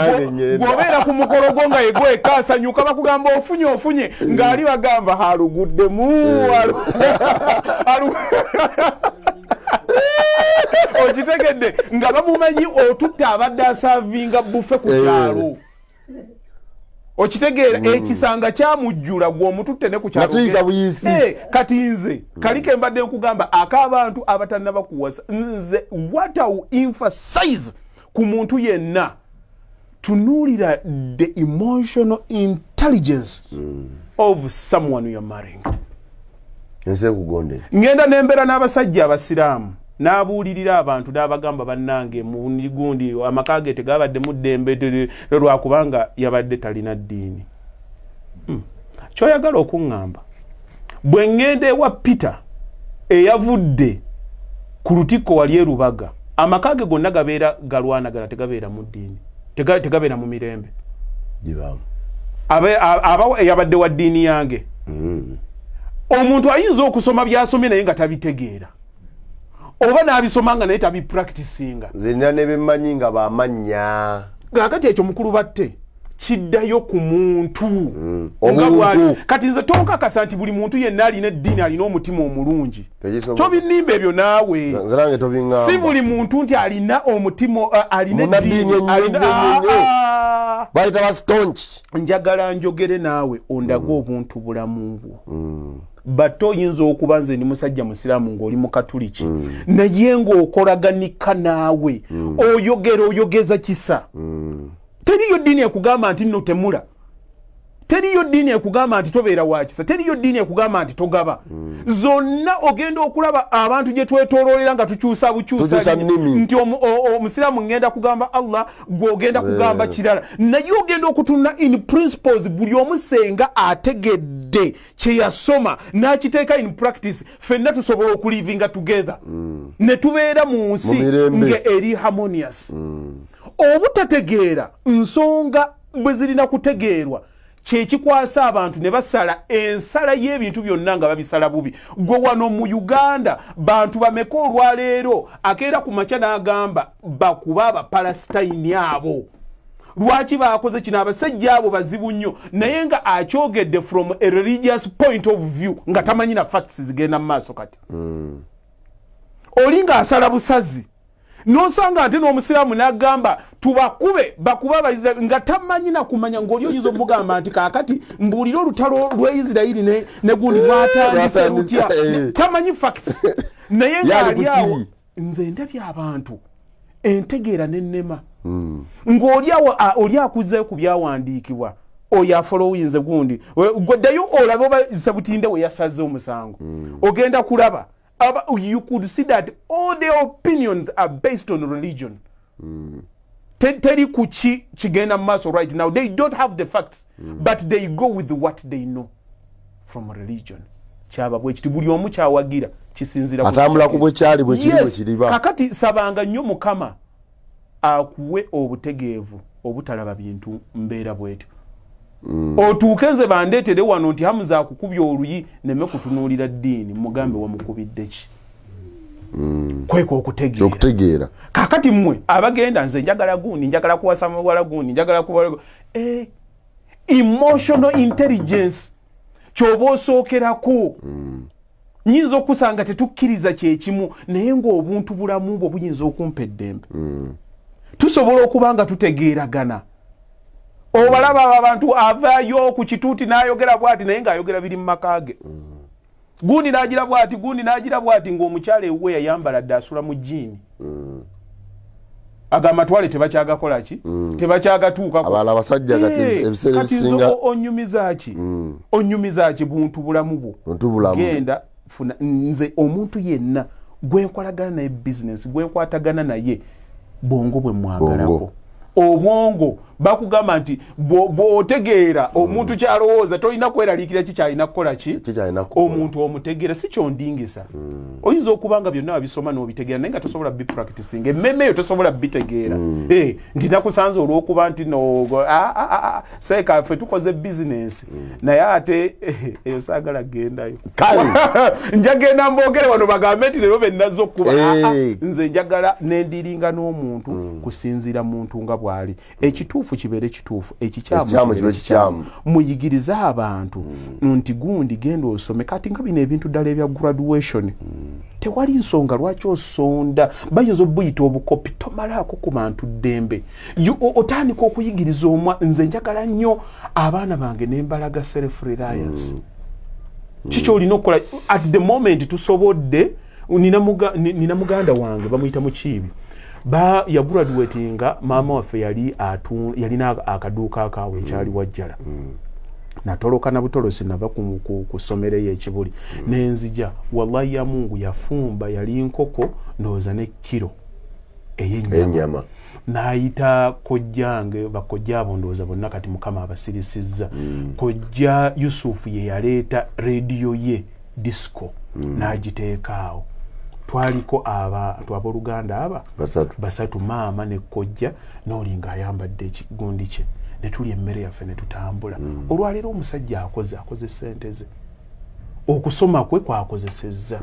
gwobeera ku mukolo gwo nga yegwekasanyuka bakugamba ofunye ng'ali bagamba haluguddemu okitegedde nga bamumanyi otutta abadde asaavinga bufe ku kyalo okitegeera ekisanga kyamujjula gw'omututte ne ku kyalo kati nze kaliko mbadde nkugamba ak'abantu abatannaba kuwasa nze what I emphasize ku muntu yenna tunuulira the emotional intelligence of someone you are marrying. Ngenda nembera n'abasajja abasiraamu n'abuulirira abantu n'abagamba bannange mu gundi amakage tegabadde mu ddembe lwakubanga yabadde talina ddiini. Kyoyagala okuŋŋamba bwe ŋŋenda ewa Peter eyavudde ku lutikko wali e Rubaga amakage gonna gabeera galwanagana tegabeera mu ddiini tegabeera mu mirembe aba yabadde wa ddiini yange. Omuntu ayinza okusoma byasomye naye nga tabitegeera oba n'abisomanga naye tabipracticinga. Nze nebimmanyi nga bamanya kakati ekyo mukulu batte kiddayo ku muntu kati nze tonkakasa nti buli muntu yenna alina eddiini alina omutima omulungi tobinimba ebyo naawe si buli muntu nti alina omutima alina eddiini bayita bastonchi. Njagala njogere naawe ondaga obuntu bulamu bwo bato oyinza okuba nze ndi musajja musiraamu ng'oli mu katuliki naye ng'okolaganika naawe oyogeza kisa. Teriyo ddiini ekugamba nti nno temula, teriyo ddiini ekugamba nti tobeera wa kisa, teriyo ddiini ekugamba nti togaba. Zonna ogenda okulaba abantu gye twetooloolera nga tukyusa bukyusa nti omusiraamu ngenda kugamba Allah gw'ogenda kugamba kirala naye ogenda okutunula in principles buli omu senga ategedde kye yasoma n'akiteeka in practice ffenna tusobola okulivinga together ne tubeera mu nsi nga eri harmonious. Obutategeera nsonga bwe zirina kutegeerwa kyekikwasa abantu ne basala ensala y'ebintu byonna nga babisala bubi. Gwe wano mu Uganda bantu bameka olwaleero akeera ku makya n'agamba bakuba Abapalestine abo. Lwaki baakoze kino? Abasajja abo bazibu nnyo naye nga akyogedde from a religious point of view nga tamanyi na facts zigenda mu maaso kati. Oli nga asala busazi nosanga ate n'omusiraamu n'agamba bakuba Abayisirayiri nga tamanyi na kumanya ng'oli oyinza omugamba nti kaakati mbuulira olutalo lw'Isirayiri ne gundi lwatandise lutya tamanyi facts naye ng'ali awo nze ndabye abantu entegeera n'ennema ng'oli akuze ku byawandiikibwa oyo afolowinze gundi gwaddayo olabe oba Sabutinde we yasaze omusango ogenda kulaba you could see that all their opinions are based on religion. Teri kuchi chigenda maso right now. They don't have the facts, but they go with what they know from religion. Chaba bwe kitibuli omu kyawagira kisinzira atambula ku bwe kyali bwe kiri bwe kiriba. Kakati sabanga nnyo Mukama akuwe obutegeevu obutalaba bintu mbeera bwetu. Otuukeze bandeetere wano nti Hamza akukubya oluyi neme kutunuulira ddiini mugambe wamukubidde ki. Kweko okutegeera. Kakati mmwe abagenda nze njagala gundi njagala kuwasa muwala gundi njagala kuwala emotional intelligence kyoba osookerako. Nyinza okusanga tetukkiriza kyekimu naye ng'obuntu bulamu bwo buyinza okumpa eddembe. Tusobola okuba nga tutegeeragana. Obalaba abantu avaayo ku kituuti n'ayogera bw'ati naye ng'ayogera biri mu makage. Gundi n'agira bw'ati ng'omukyala ewuwe yayambala dde asula mu jjiini. Amatwale tebakyagakola ki? Tebakyagatuukako. Abala abasajja kati ebiseera ebisinga. Kati onyumiza ki? Onyumiza ki buntu bulamu bwo? Genda funa nze omuntu yenna gwenkolagana naye business gwenkwatagana naye bongo bwe mwagalako. Obwongo bakugamba nti bw'otegeera omuntu kyalowooza tolina kweraliikira kikyalina kukola ki omuntu omutegeera si kyondingisa oyinza okuba nga byonna wabisoma n'obitegeera naye nga tosobola bipracticing emmeme eyo tosobola bitegeera nti nakusanze olw'okuba nti seeka ffe tukoze bizinensi naye ate eyo saagala gendayo njagenda mboogere wano bagambe nti leero bennaza okkuba nze njagala nendiringa n'omuntu kusinziira muntu nga bw'ali ekituufu kibeere kituufu ekikyamu kibe kikyamu muyigirize abantu nti gundi genda osome kati nga bino ebintu ddala ebya graduation tewali nsonga lwaki osonda bayinza obuyita obukopi tomalaako ku bantu ddembe otandika okuyigiriza nze njagala nnyo abaana bange nembalaga self reliance kikyo olina okukola at the moment tusobodde nina muganda wange bamuyita Mukiibi ya graduatinga maama waffe yalina akaduuka akaawe ekyali wajjala natoloka na butolosi nava ku ssomero y'ekibuli nenzija wallahi ya Mungu yafumba yali nkoko ndowooza ne kiro ey'ennyama n'ayita kojjange bakojja abo ndowooza bonna kati Mukama abasirisizza kojja Yusufu ye yaleeta rediyo ye disco n'agiteekaawo twaliko abantu abooluganda aba basatu maama ne kojja n'olinga ayambadde ekigundi kye ne tuli emmere yaffe ne tutambula olwaleero omusajja akoze ssente ze okusoma kwe kwakozesezza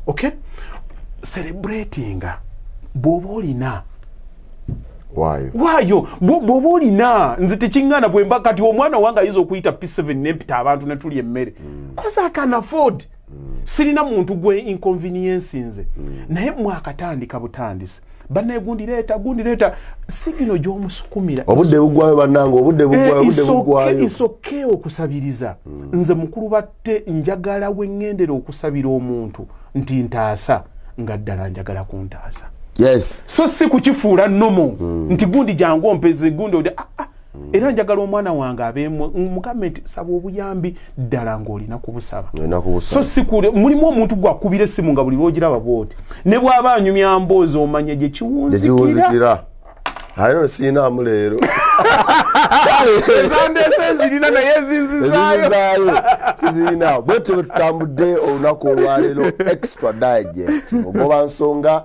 okay celebratinga bw'oba olina waayo bw'oba olina nze tekiŋŋaana bwemba kati omwana wange ayinza okuyita P7 nempita abantu ne tuli emmere koza can afford sirina muntu gwe inconvenience nze naye mwakatandika butandise banne gundi leeta sigino gy'omusukumira obudde bugwayo bannange obudde bugwayo isokeo okusabiriza nze mukulu batte njagala weng'endera okusabira omuntu nti ntaasa nga ddala njagala kuntaasa yes so si kukifuula nnomo nti gundi jangu ompeze gundi odi era njagala omwana wange abeemu mugambe nti saba obuyambi ddala ng'olina kubusaba so sikule mulimu omuntu gwakubira essimu nga buli lwogiraba bwoti ne bw'aba anyumya mboozi omanye gye kiwunzikira ayo siinamu leero ezandese zirina naye zinzizaayo zirina bwetyo bwetutambudde olunaku olwaleero extra digest ogoba nsonga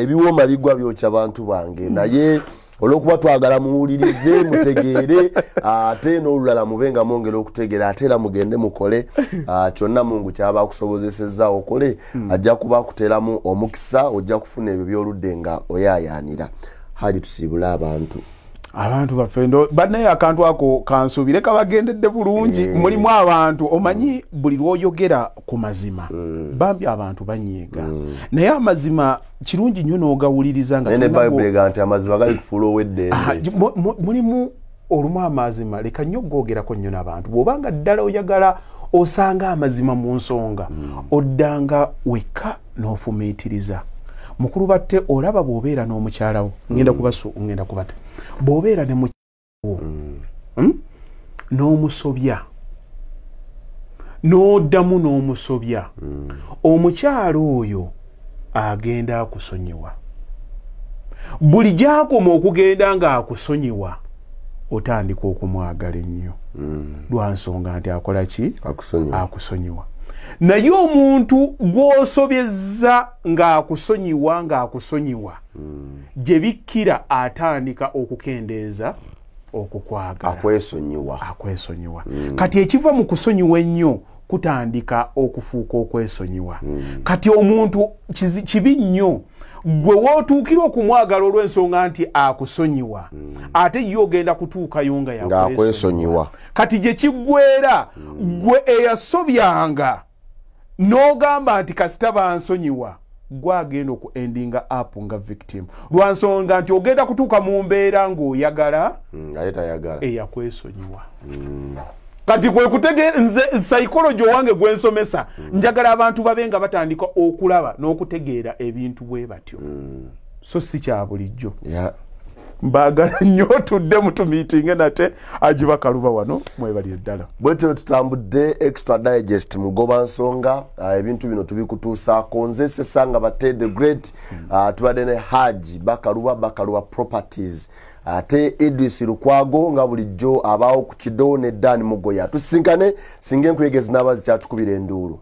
ebiwooma bigwa byokya bantu bange naye olwokuba twagala muwulirize mutegeere ate n'olulala mubenga mwongera okutegeera ate era mugende mukole kyonna Mungu kyaba akusobozesezza okole ajja kuba akuteeramu omukisa ojja kufuna ebyo by'oludde nga oyaayaanira hali tusiibula abantu baffe bannaye akantu ako kansuubire kabagendedde bulungi mulimu abantu omanyi buli lw'oyogera ku mazima bambi abantu banyiiga naye amazima kirungi nnyo n'ogawuliriza nga ne Bible ega nti amazima gali kufuula ow'eddembe mulimu olumu amazima leka nnyo googerako nnyo n'abantu bw'obanga ddala oyagala osanga amazima mu nsonga oddanga wekka n'ofumiitiriza mukulu batte olaba bw'obeera n'omukyalawo ngenda kubata bw'obeera ne mukyalawo n'omusobya n'oddamu n'omusobya omukyalo oyo agenda akusonyiwa buli gy'akoma okugenda ng'akusonyiwa otandika okumwagala ennyo lwa nsonga nti akola ki akusonyiwa naye omuntu gw'osobyezza ng'akusonyiwa gye bikkira atandika okukendeeza okukwagala akwesonyiwa kati ekiva mu kusonyiwa ennyo kutandika okufuuka okwesonyiwa kati omuntu kibi nnyo gwe wootuukira okumwagala olw'ensonga nti akusonyiwa ate ye ogenda kutuukayo nga yakwesonyiwa kati gye kiggwera gwe eyasobyanga n'ogamba nti kasita bansonyiwa gwe agenda okuendinga up nga victim lwa nsonga nti ogenda kutuuka mu mbeera ng'oyagala eyakwesonyiwa kati kwe kutegeera nze psychology wange gwensomesa njagala abantu babe nga batandika okulaba n'okutegeera ebintu bwe batyo so si kya bulijjo mbagala nnyo tudde mutu meeting nate ajiba kaluba wano mwebali eddala bwete tutambudde extra digest mugoba nsonga ebintu bino tubikutuusaako nze sesanga bate the great tubadde ne Haji Bakaluba properties ate Idris Lukwago nga bulijjo abaawo ku Kido ne Dan Mugoya tusinkane singa enkwegezi n'abazi kyatukubira enduulu